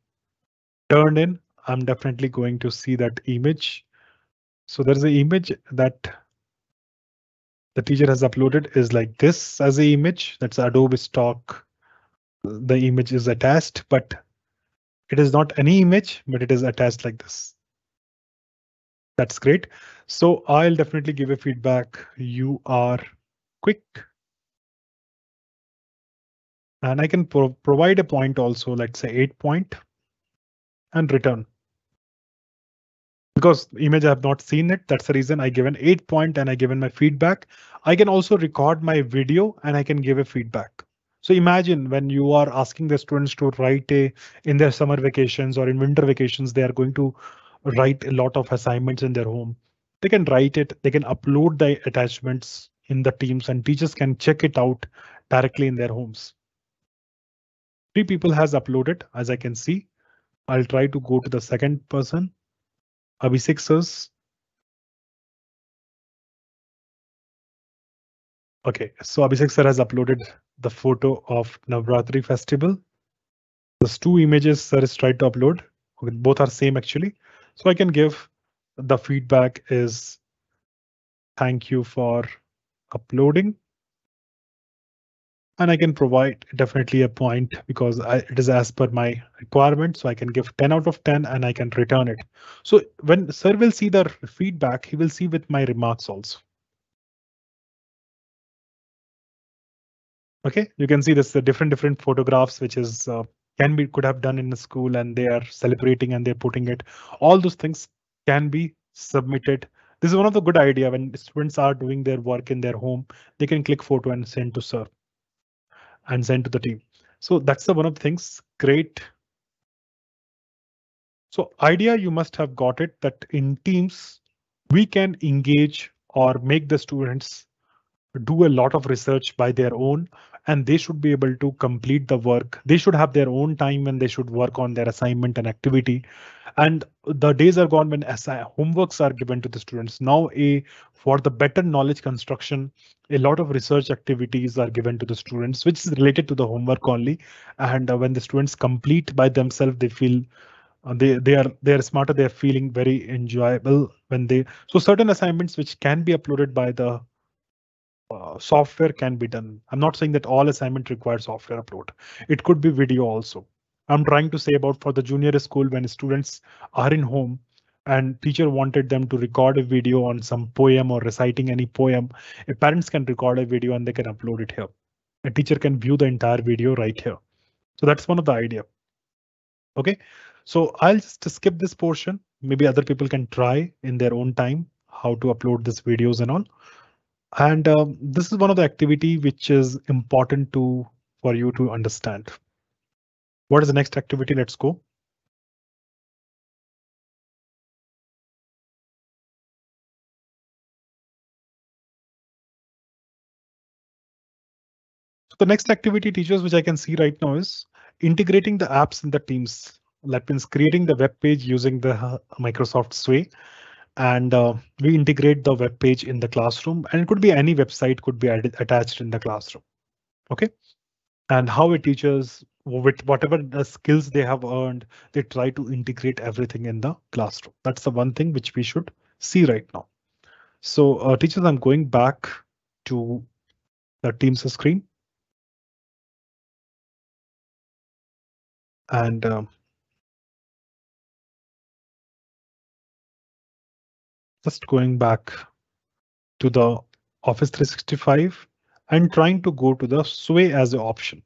turned in. I'm definitely going to see that image. So there's an image that the teacher has uploaded is like this as a image. That's Adobe stock. The image is attached, but it is not any image, but it is attached like this. That's great. So I'll definitely give a feedback. You are quick, and I can provide a point also, let's say 8 point, and return. Because image I have not seen it, that's the reason I given 8 point and I given my feedback. I can also record my video and I can give a feedback. So imagine when you are asking the students to write in their summer vacations or in winter vacations, they are going to write a lot of assignments in their home. They can write it, they can upload the attachments in the Teams and teachers can check it out directly in their homes. 3 people has uploaded, as I can see. I'll try to go to the second person. Abhishek says, okay, so Abhishek sir has uploaded the photo of Navratri festival. Those 2 images sir is tried to upload. Okay, both are same actually. So I can give the feedback is thank you for uploading. And I can provide definitely a point because it is as per my requirement. So I can give 10 out of 10 and I can return it. So when sir will see the feedback, he will see with my remarks also. Okay, you can see this the different photographs which is could have done in the school and they are celebrating and they're putting it. All those things can be submitted. This is one of the good idea when students are doing their work in their home, they can click photo and send to sir and send to the team. So that's the one of the things. Great. So idea you must have got it that in Teams we can engage or make the students do a lot of research by their own and they should be able to complete the work. They should have their own time when they should work on their assignment and activity. And the days are gone when homeworks are given to the students. Now for the better knowledge construction, a lot of research activities are given to the students, which is related to the homework only. And when the students complete by themselves, they feel they are smarter. They are feeling very enjoyable when they so certain assignments which can be uploaded by the software can be done. I'm not saying that all assignment requires software upload. It could be video also. I'm trying to say about for the junior school when students are in home and teacher wanted them to record a video on some poem or reciting any poem, a parents can record a video and they can upload it here. A teacher can view the entire video right here. So that's one of the idea. Okay, so I'll just skip this portion. Maybe other people can try in their own time how to upload these videos and all. And this is one of the activity which is important for you to understand. What is the next activity? Let's go. So the next activity, teachers, which I can see right now is integrating the apps in the Teams. That means creating the web page using the Microsoft Sway. And we integrate the web page in the classroom, and it could be any website could be attached in the classroom. OK. And how a teachers with whatever the skills they have earned, they try to integrate everything in the classroom. That's the one thing which we should see right now. So teachers, I'm going back to the Teams screen. And just going back to the Office 365 and trying to go to the Sway as an option.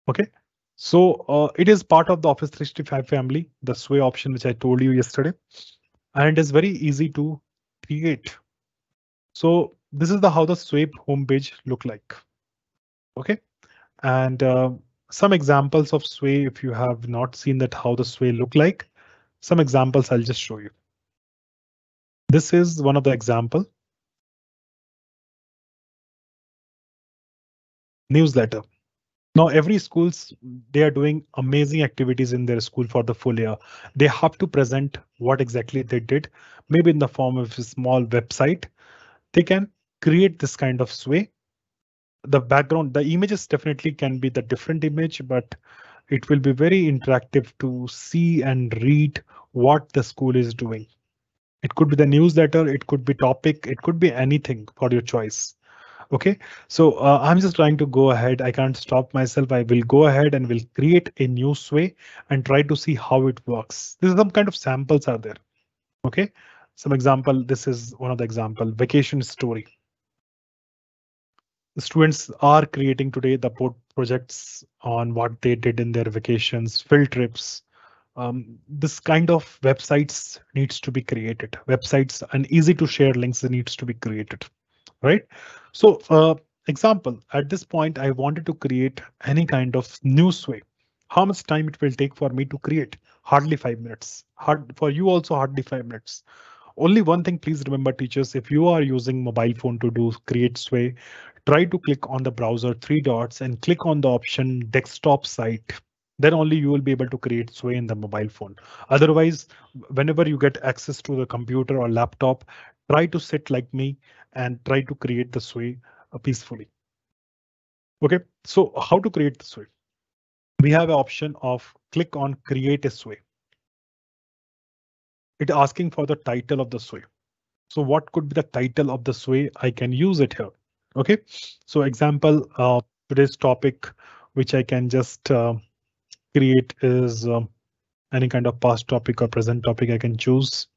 OK. So it is part of the Office 365 family, the Sway option, which I told you yesterday, and it is very easy to create. So this is how the Sway homepage look like. OK, and some examples of Sway. If you have not seen that how the Sway look like, some examples I'll just show you. This is one of the example. Newsletter. Now every schools, they are doing amazing activities in their school for the full year. They have to present what exactly they did, maybe in the form of a small website. They can create this kind of Sway. The background, the images definitely can be the different image, but it will be very interactive to see and read what the school is doing. It could be the newsletter, it could be topic, it could be anything for your choice. OK, so I'm just trying to go ahead. I can't stop myself. I will go ahead and will create a new Sway and try to see how it works. This is some kind of samples are there. Okay, some example. This is one of the example, vacation story. The students are creating today the projects on what they did in their vacations, field trips. This kind of websites needs to be created. Websites and easy to share links needs to be created, right? So example, at this point, I wanted to create any kind of news way. How much time it will take for me to create? Hardly 5 minutes. Hard for you also hardly 5 minutes. Only one thing, please remember teachers, if you are using mobile phone to do create sway, try to click on the browser three dots and click on the option desktop site. Then only you will be able to create sway in the mobile phone. Otherwise, whenever you get access to the computer or laptop, try to sit like me and try to create the sway peacefully. Okay, so how to create the sway? We have an option of click on create a sway. It asking for the title of the sway. So what could be the title of the sway? I can use it here. Okay, so example, today's topic, which I can just create is any kind of past topic or present topic I can choose.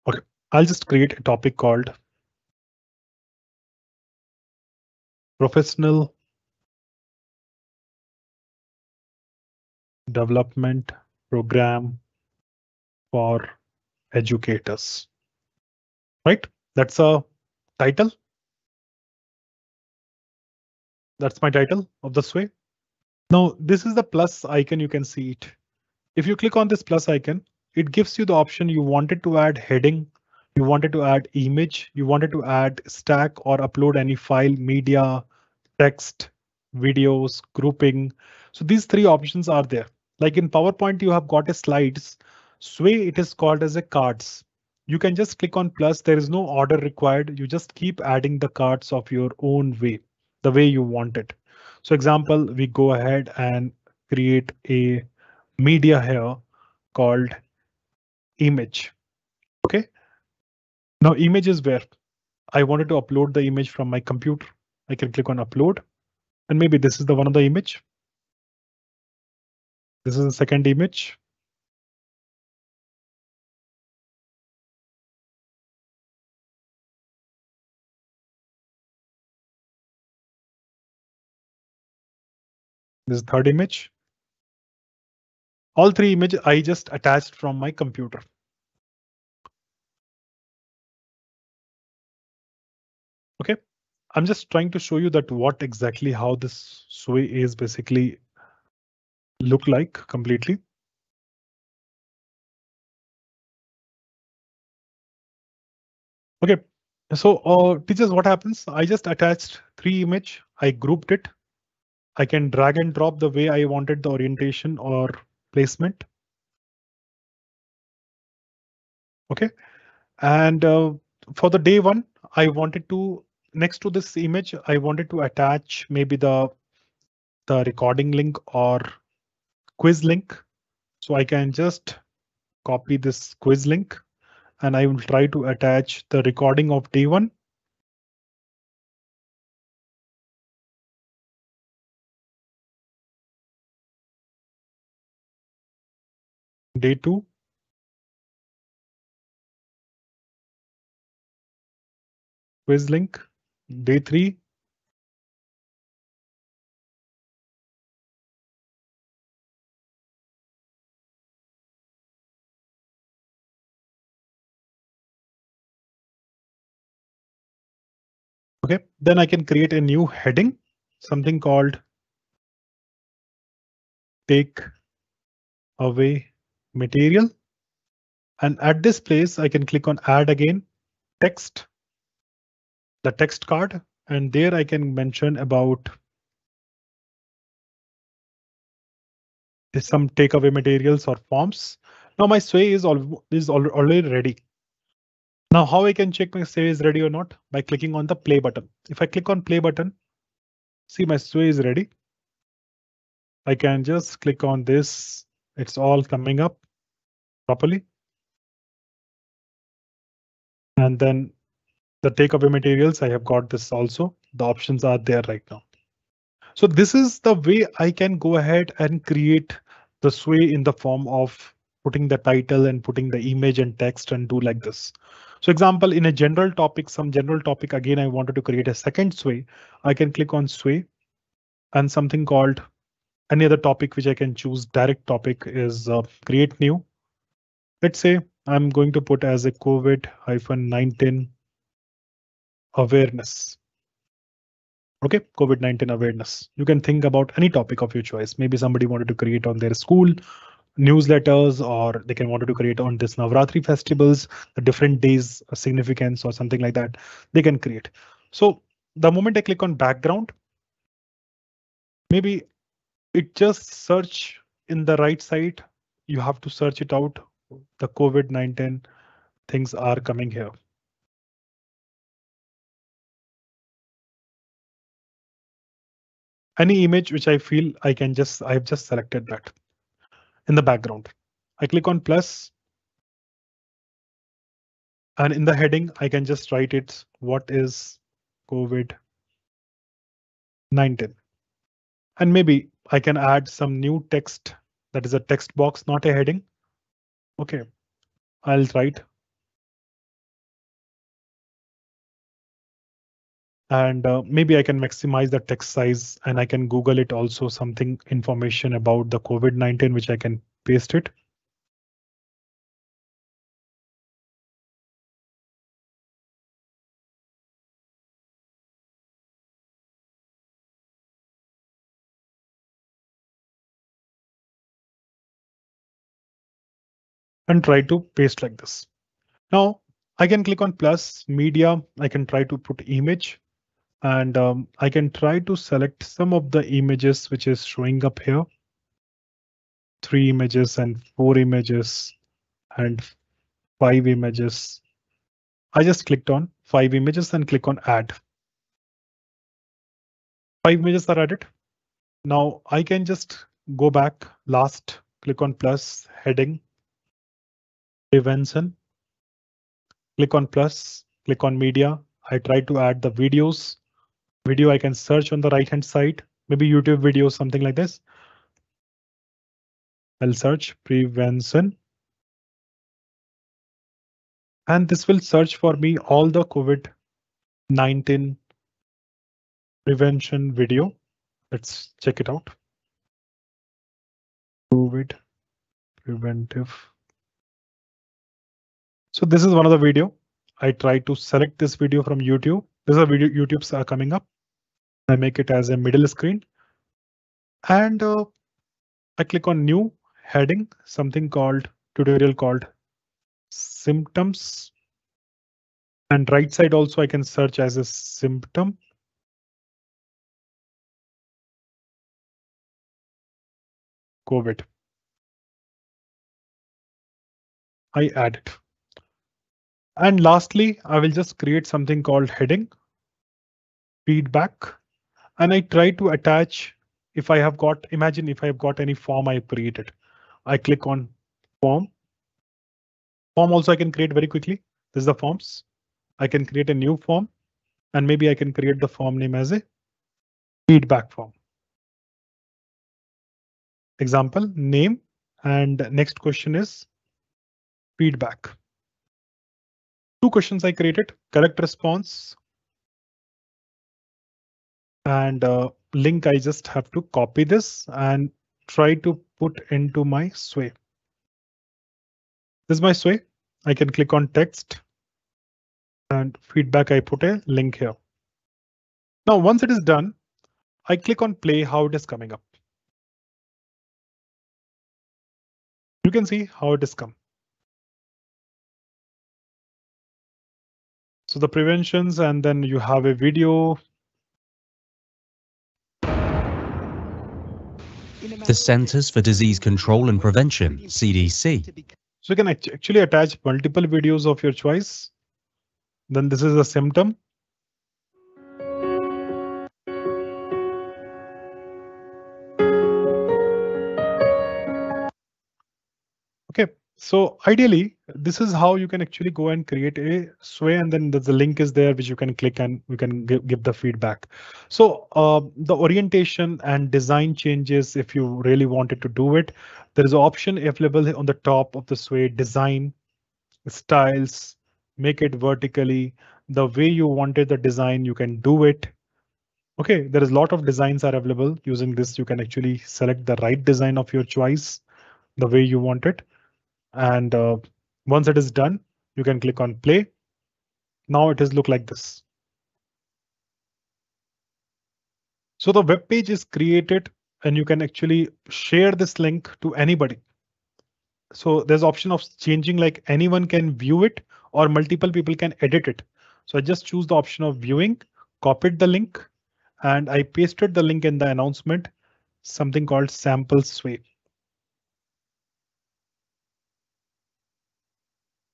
Okay, I'll just create a topic called professional development program for educators, right? That's a title. That's my title of the sway. Now, this is the plus icon. You can see it. If you click on this plus icon, it gives you the option you wanted to add heading, you wanted to add image, you wanted to add stack or upload any file, media, text, videos, grouping. So these three options are there. Like in PowerPoint, you have got a slides. Sway, it is called as a cards. You can just click on plus. There is no order required. You just keep adding the cards of your own way, the way you want it. So example, we go ahead and create a media here called image. OK, now image is where I wanted to upload the image from my computer. I can click on upload. And maybe this is the one of the image. This is the second image. This is third image. All three images I just attached from my computer. OK, I'm just trying to show you that what exactly how this sway is basically look like completely. OK, so teachers, what happens? I just attached three image. I grouped it. I can drag and drop the way I wanted the orientation or placement. OK, and for the day one, I wanted to next to this image, I wanted to attach maybe the recording link or quiz link. So I can just copy this quiz link and I will try to attach the recording of day one. Day two. Quiz link. Day three. OK, then I can create a new heading, something called take away material. And at this place, I can click on add again, text, the text card, and there I can mention about some takeaway materials or forms. Now my sway is already ready. Now how I can check my sway is ready or not? By clicking on the play button. If I click on play button, see my sway is ready. I can just click on this. It's all coming up properly. And then the takeaway materials, I have got this also. The options are there right now. So this is the way I can go ahead and create the sway in the form of putting the title and putting the image and text and do like this. So example, in a general topic, some general topic, again, I wanted to create a second sway. I can click on sway and something called any other topic which I can choose. Direct topic is create new. Let's say I'm going to put as a COVID-19 awareness. Okay, COVID-19 awareness. You can think about any topic of your choice. Maybe somebody wanted to create on their school newsletters, or they can wanted to create on this Navratri festivals, the different days significance or something like that. They can create. So the moment I click on background, maybe it just search in the right side. You have to search it out. The COVID-19 things are coming here. Any image which I feel I've just selected that in the background. I click on plus, and in the heading, I can just write it. What is COVID-19? And maybe I can add some new text. That is a text box, not a heading. Okay, I'll write. And maybe I can maximize the text size, and I can Google it also, something information about the COVID-19, which I can paste it. And try to paste like this. Now I can click on plus media. I can try to put image, and I can try to select some of the images which is showing up here. 3 images and 4 images and 5 images. I just clicked on 5 images and click on add. 5 images are added. Now I can just go back last, click on plus heading, prevention, click on plus, click on media. I try to add the videos. Video I can search on the right hand side, maybe YouTube video, something like this. I'll search prevention. And this will search for me all the COVID-19 prevention video. Let's check it out. COVID preventive. So this is one of the video. I try to select this video from YouTube. This is a video YouTube's are coming up. I make it as a middle screen. And I click on new heading, something called tutorial called symptoms. And right side also I can search as a symptom. COVID. I add it. And lastly, I will just create something called heading feedback. And I try to attach if I have got, imagine if I have got any form I created. I click on form. Form also I can create very quickly. This is the forms. I can create a new form, and maybe I can create the form name as a feedback form. Example name, and next question is feedback. 2 questions I created, correct response. And link, I just have to copy this and try to put into my sway. This is my sway. I can click on text and feedback. I put a link here. Now, once it is done, I click on play, how it is coming up. You can see how it is come. So the preventions, and then you have a video. The Centers for Disease Control and Prevention, CDC. So you can actually attach multiple videos of your choice. Then this is a symptom. Okay, so ideally, this is how you can actually go and create a sway, and then the link is there which you can click and we can give the feedback. So the orientation and design changes, if you really wanted to do it, there is an option available on the top of the sway: design, styles, make it vertically the way you wanted the design, you can do it. Okay, there is a lot of designs are available. Using this, you can actually select the right design of your choice, the way you want it. And once it is done, you can click on play. Now it is look like this. So the web page is created and you can actually share this link to anybody. So there's option of changing, like anyone can view it or multiple people can edit it. So I just choose the option of viewing, copied the link, and I pasted the link in the announcement, something called sample sway.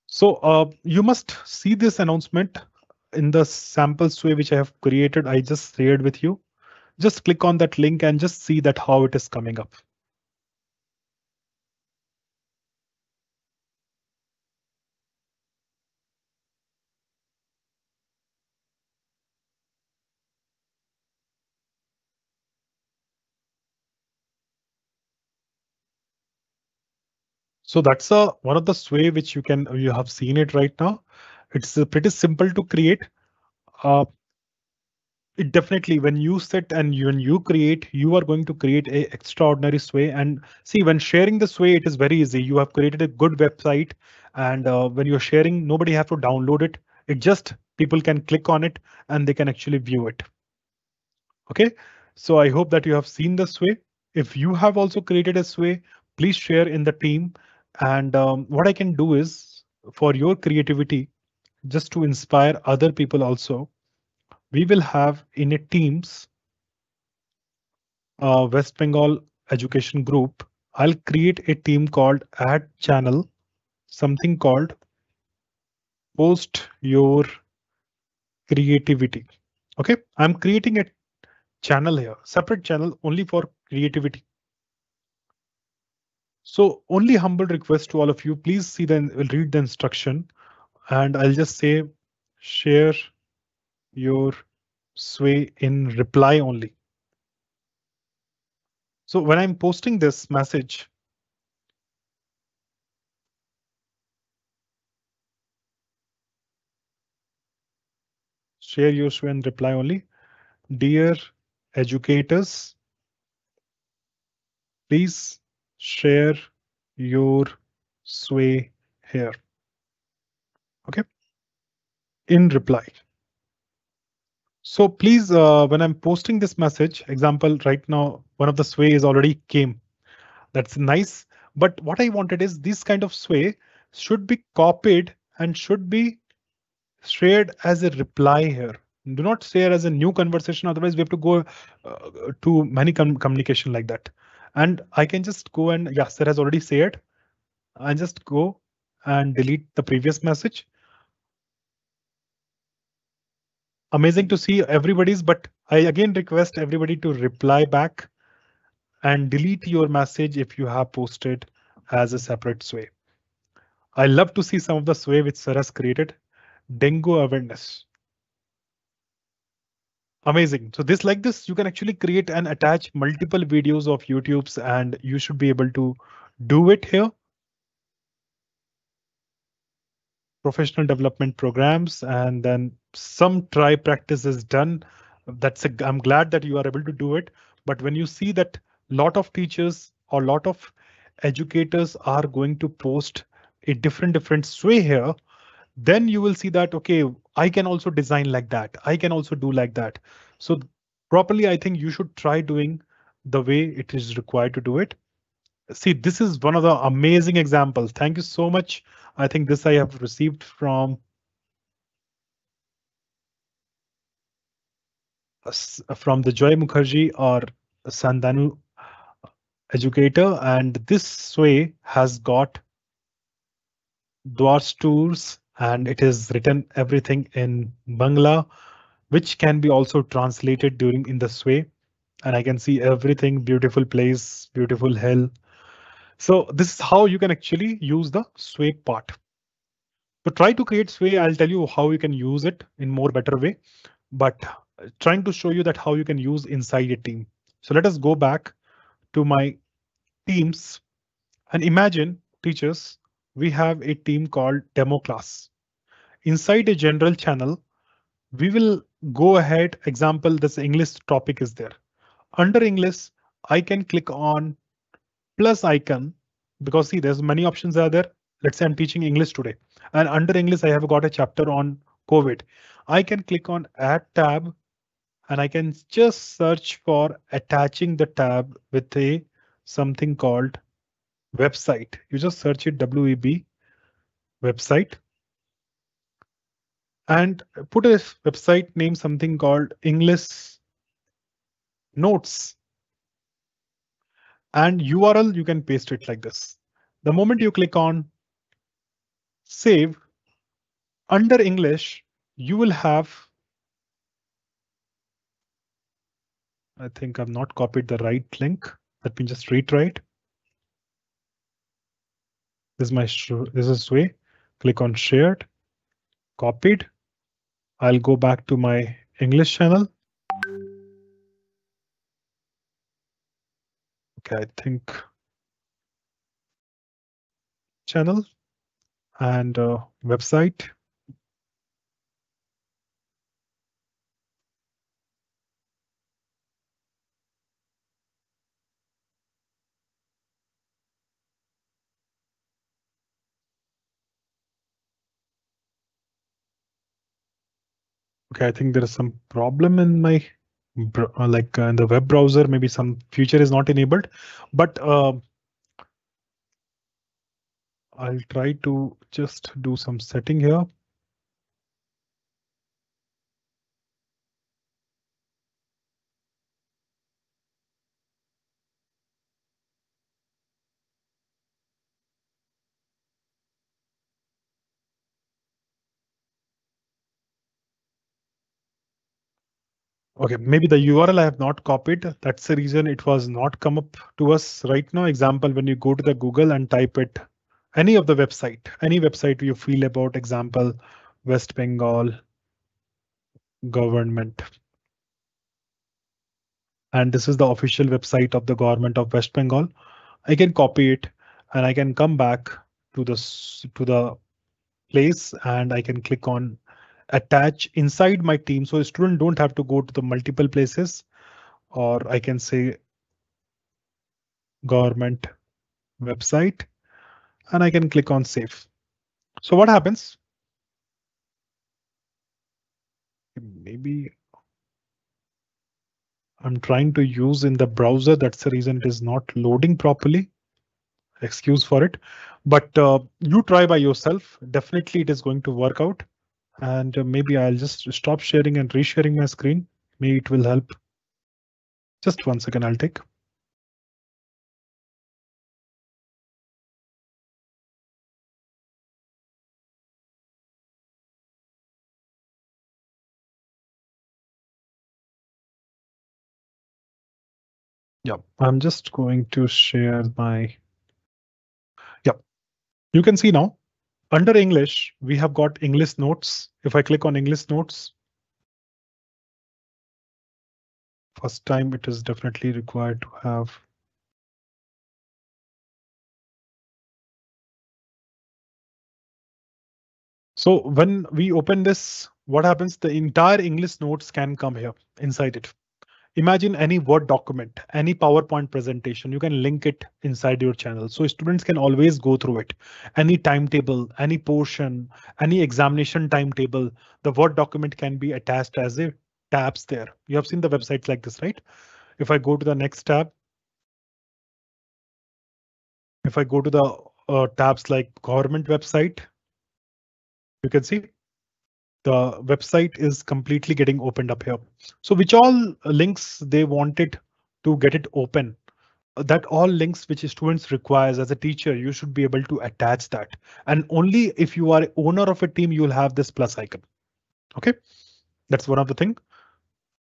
So you must see this announcement in the sample sway which I have created. I just shared with you. Just click on that link and just see that how it is coming up. So that's one of the sway which you have seen it right now. It's pretty simple to create. Uh, it definitely, when you sit and when you create, you are going to create a extraordinary sway. And see, when sharing the sway, it is very easy. You have created a good website, and when you're sharing, nobody have to download it. It just people can click on it and they can actually view it. Okay, so I hope that you have seen the sway. If you have also created a sway, please share in the team. And what I can do is, for your creativity, just to inspire other people also, we will have in a Teams West Bengal education group. I'll create a team called Add Channel, something called Post Your Creativity. Okay, I'm creating a channel here, separate channel only for creativity. So only humble request to all of you, please see read the instruction, and I'll just say share your sway in reply only. So when I'm posting this message, share your sway in reply only. Dear educators, please share your sway here. Okay, in reply. So please, when I'm posting this message, example right now, one of the sway is already came. That's nice. But what I wanted is this kind of sway should be copied and should be shared as a reply here. Do not share as a new conversation. Otherwise, we have to go to many communication like that. And I can just go and yes, sir has already said. I just go and delete the previous message. Amazing to see everybody's, but I again request everybody to reply back and delete your message if you have posted as a separate sway. I love to see some of the sway which Sir has created. Dengue awareness. Amazing. So this like this, you can actually create and attach multiple videos of YouTube's and you should be able to do it here. Professional development programs and then some try practice is done. I'm glad that you are able to do it. But when you see that lot of teachers or lot of educators are going to post a different sway here, then you will see that, okay, I can also design like that. I can also do like that. So properly, I think you should try doing the way it is required to do it. See, this is one of the amazing examples. Thank you so much. I think this I have received from the Joy Mukherjee or Sandanu educator, and this way has got Dwar's tours and it is written everything in Bangla, which can be also translated during in this way. And I can see everything, beautiful place, beautiful hill. So this is how you can actually use the sway part. So try to create Sway. I'll tell you how you can use it in more better way, but trying to show you that how you can use inside a team. So let us go back to my teams and imagine teachers, we have a team called demo class. Inside a general channel, we will go ahead. Example, this English topic is there. Under English, I can click on plus icon because see, there's many options are there. Let's say I'm teaching English today, and under English, I have got a chapter on COVID. I can click on add tab and I can just search for attaching the tab with a something called website. You just search it WEB website and put a website name something called English notes and URL. You can paste it like this. The moment you click on save under English, you will have, I think I've not copied the right link. Let me just retry it. This is this is way. Click on shared, copied. I'll go back to my English channel. Okay, I think channel and website. Okay, I think there is some problem in my in the web browser. Maybe some feature is not enabled, but I'll try to just do some setting here. Okay, maybe the URL I have not copied. That's the reason it was not come up to us right now. Example, when you go to the Google and type it, any of the website, any website you feel about, example, West Bengal government. And this is the official website of the government of West Bengal. I can copy it and I can come back to the place and I can click on attach inside my team. So a student don't have to go to the multiple places, or I can say government website and I can click on save. So what happens? Maybe I'm trying to use in the browser. That's the reason it is not loading properly. Excuse for it, but you try by yourself. Definitely it is going to work out. And maybe I'll just stop sharing and resharing my screen. Maybe it will help. Just 1 second, I'll take. Yeah, I'm just going to share my. Yeah, you can see now under English, we have got English notes. If I click on English notes, first time it is definitely required to have. So when we open this, what happens? The entire English notes can come here inside it. Imagine any Word document, any PowerPoint presentation, you can link it inside your channel. So students can always go through it. Any timetable, any portion, any examination timetable, the Word document can be attached as a tabs there. You have seen the websites like this, right? If I go to the next tab, if I go to the tabs like government website, you can see the website is completely getting opened up here. So which all links they wanted to get it open, that all links which students requires as a teacher, you should be able to attach that. And only if you are owner of a team, you will have this plus icon. OK, that's one of the thing.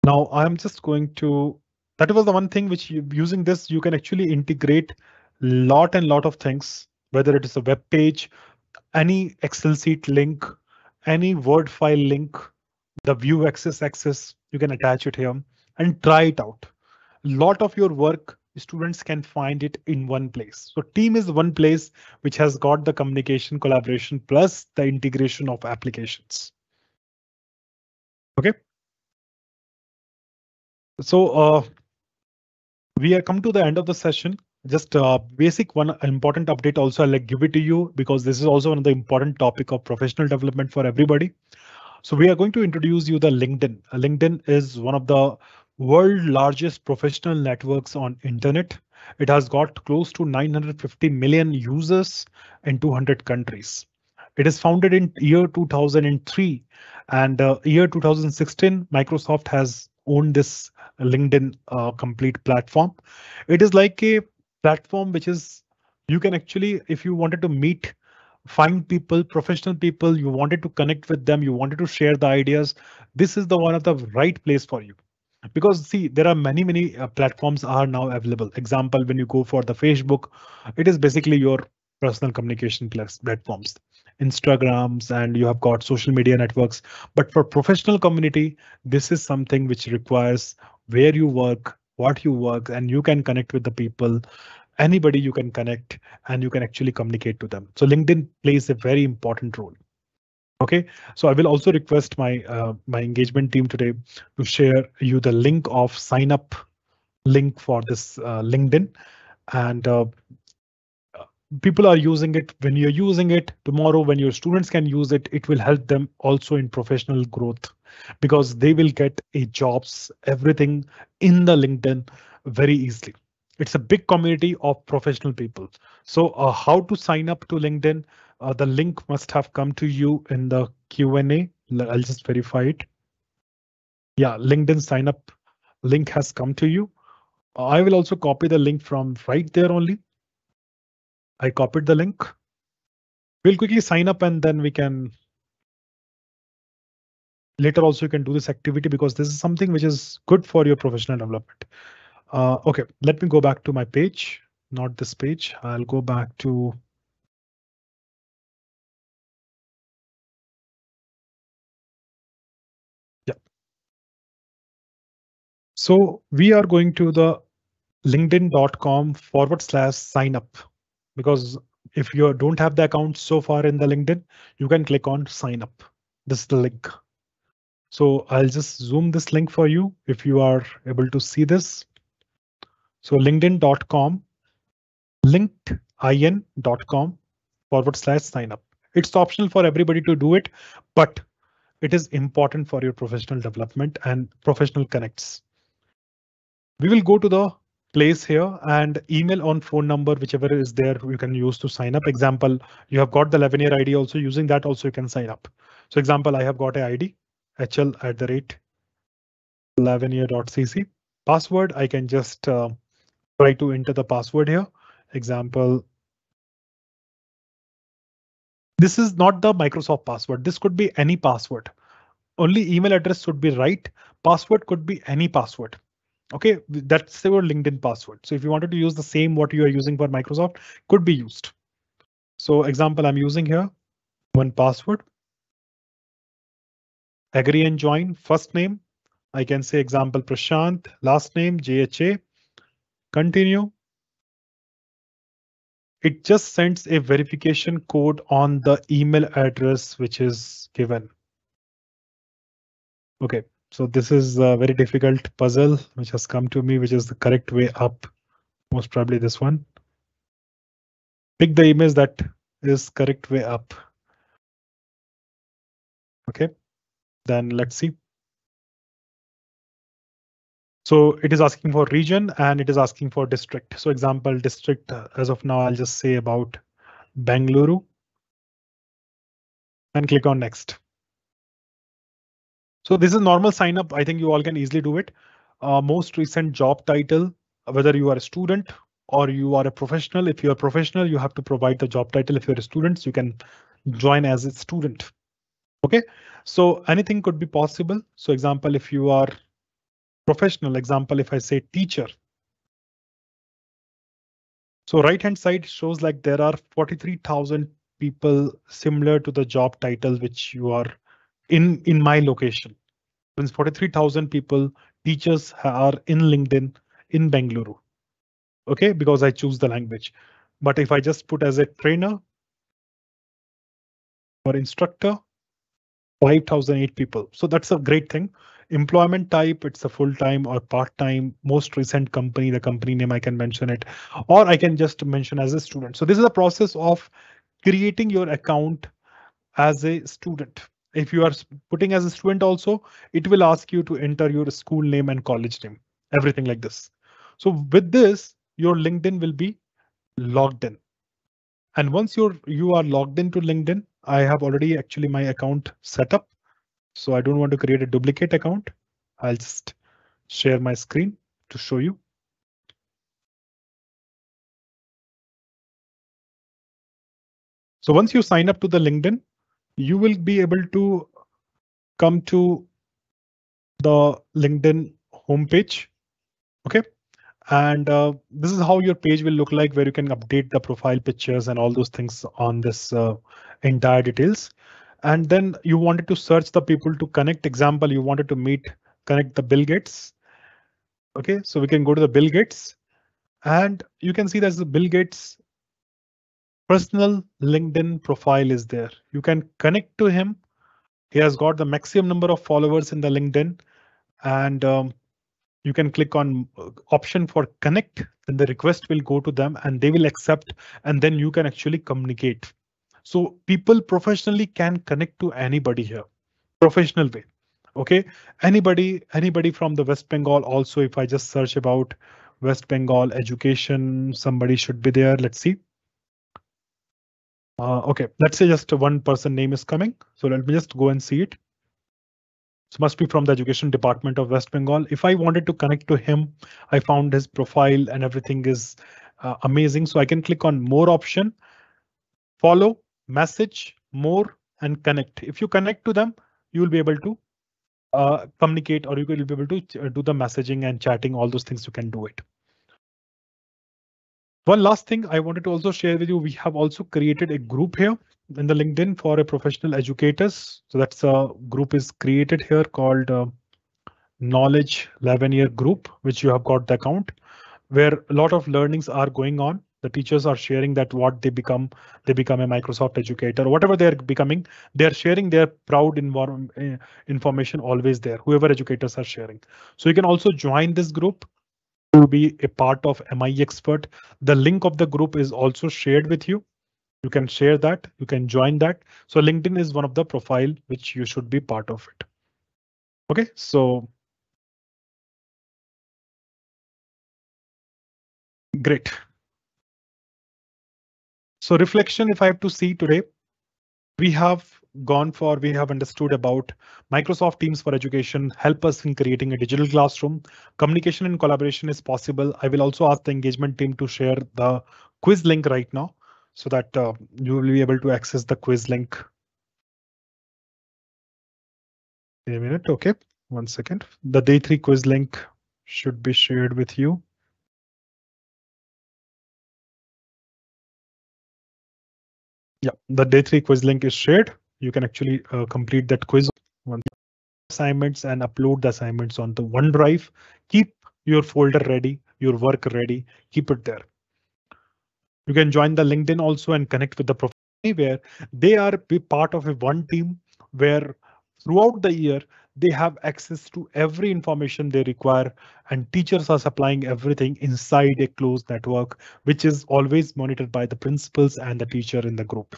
Now I'm just going to, that was the one thing which using this, you can actually integrate lot and lot of things, whether it is a web page, any Excel sheet link, any Word file link, the view access, you can attach it here and try it out. Lot of your work, students can find it in one place. So team is one place which has got the communication, collaboration, plus the integration of applications. Okay. So we are come to the end of the session. Just basic one important update also I'll give it to you because this is also one of the important topic of professional development for everybody. So we are going to introduce you the LinkedIn. LinkedIn is one of the world largest professional networks on internet. It has got close to 950 million users in 200 countries. It is founded in year 2003 and year 2016, Microsoft has owned this LinkedIn complete platform. It is like a platform which is you can actually, if you wanted to meet find people, professional people, you wanted to connect with them, you wanted to share the ideas, this is the one of the right place for you. Because see, there are many platforms are now available. Example, when you go for the Facebook, it is basically your personal communication platforms, Instagrams, and you have got social media networks. But for professional community, this is something which requires where you work, what you work, and you can connect with the people, anybody you can connect, and you can actually communicate to them. So LinkedIn plays a very important role. Okay, so I will also request my engagement team today to share you the link of sign up link for this LinkedIn, and people are using it. When you're using it tomorrow, when your students can use it, it will help them also in professional growth because they will get a jobs, everything in the LinkedIn very easily. It's a big community of professional people. So how to sign up to LinkedIn? The link must have come to you in the Q&A. I'll just verify it. Yeah, LinkedIn sign up link has come to you. I will also copy the link from right there only. I copied the link. We'll quickly sign up and then we can later also you can do this activity because this is something which is good for your professional development. OK, let me go back to my page, not this page. I'll go back to. Yeah. So we are going to the linkedin.com/sign up because if you don't have the account so far in the LinkedIn, you can click on sign up. This is the link. So I'll just zoom this link for you if you are able to see this. So linkedin.com, linkedin.com/sign up. It's optional for everybody to do it, but it is important for your professional development and professional connects. We will go to the place here and email on phone number, whichever is there, you can use to sign up. Example, you have got the 11-year ID also using that also you can sign up. So example, I have got a ID hl@11year.cc. Password, I can just try to enter the password here. Example, this is not the Microsoft password. This could be any password. Only email address should be right. Password could be any password. OK, that's your LinkedIn password. So if you wanted to use the same what you are using for Microsoft, could be used. So example, I'm using here one password. Agree and join. First name, I can say example Prashant. Last name JHA. Continue. It just sends a verification code on the email address which is given. OK, so this is a very difficult puzzle which has come to me, which is the correct way up. Most probably this one. Pick the image that is correct way up. OK, then let's see. So it is asking for region and it is asking for district. So example district, as of now, I'll just say about Bengaluru and click on next. So this is normal sign up. I think you all can easily do it. Most recent job title, whether you are a student or you are a professional. If you are professional, you have to provide the job title. If you're a student, you can join as a student. OK, so anything could be possible. So example, if you are professional, example, if I say teacher. So right hand side shows like there are 43,000 people similar to the job title which you are in my location. Means 43,000 people, teachers are in LinkedIn in Bengaluru. Okay, because I choose the language. But if I just put as a trainer or instructor, 5,008 people. So that's a great thing. Employment type, it's a full-time or part-time. Most recent company, the company name, I can mention it, or I can just mention as a student. So this is a process of creating your account as a student. If you are putting as a student also, it will ask you to enter your school name and college name, everything like this. So with this, your LinkedIn will be logged in. And once you are logged into LinkedIn, I have already actually my account set up. So I don't want to create a duplicate account. I'll just share my screen to show you. So once you sign up to the LinkedIn, you will be able to come to the LinkedIn homepage. Okay. And this is how your page will look like, where you can update the profile pictures and all those things on this entire details. And then you wanted to search the people to connect. Example, you wanted to connect the Bill Gates. Okay, so we can go to the Bill Gates and you can see there's the Bill Gates personal LinkedIn profile is there. You can connect to him. He has got the maximum number of followers in the LinkedIn, and you can click on option for connect, then the request will go to them and they will accept, and then you can actually communicate. So people professionally can connect to anybody here, professional way. Okay, anybody from the West Bengal also, if I just search about West Bengal education, somebody should be there. Let's see. Okay, let's say just one person name is coming. So let me just go and see it. So must be from the Education Department of West Bengal. If I wanted to connect to him, I found his profile and everything is amazing. So I can click on more option, follow, message, more, and connect. If you connect to them, you will be able to communicate, or you will be able to do the messaging and chatting, all those things you can do it. One last thing I wanted to also share with you, we have also created a group here in the LinkedIn for a professional educators. So that's a group is created here called Knowledge 11-year group, which you have got the account, where a lot of learnings are going on. The teachers are sharing that what they become a Microsoft educator, whatever they're becoming, they're sharing their proud information always there, whoever educators are sharing. So you can also join this group to be a part of MI Expert. The link of the group is also shared with you. You can share that, you can join that. So LinkedIn is one of the profile which you should be part of it. Okay, so great. So reflection, if I have to see today, we have understood about Microsoft Teams for Education, help us in creating a digital classroom. Communication and collaboration is possible. I will also ask the engagement team to share the quiz link right now so that you will be able to access the quiz link. A minute, okay, 1 second. The day 3 quiz link should be shared with you. Yeah, the day 3 quiz link is shared. You can actually complete that quiz assignments and upload the assignments onto OneDrive. Keep your folder ready, your work ready, keep it there. You can join the LinkedIn also and connect with the professor where they are part of a one team where throughout the year they have access to every information they require, and teachers are supplying everything inside a closed network, which is always monitored by the principals and the teacher in the group.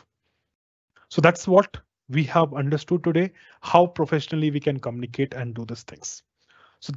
So that's what we have understood today, how professionally we can communicate and do these things. So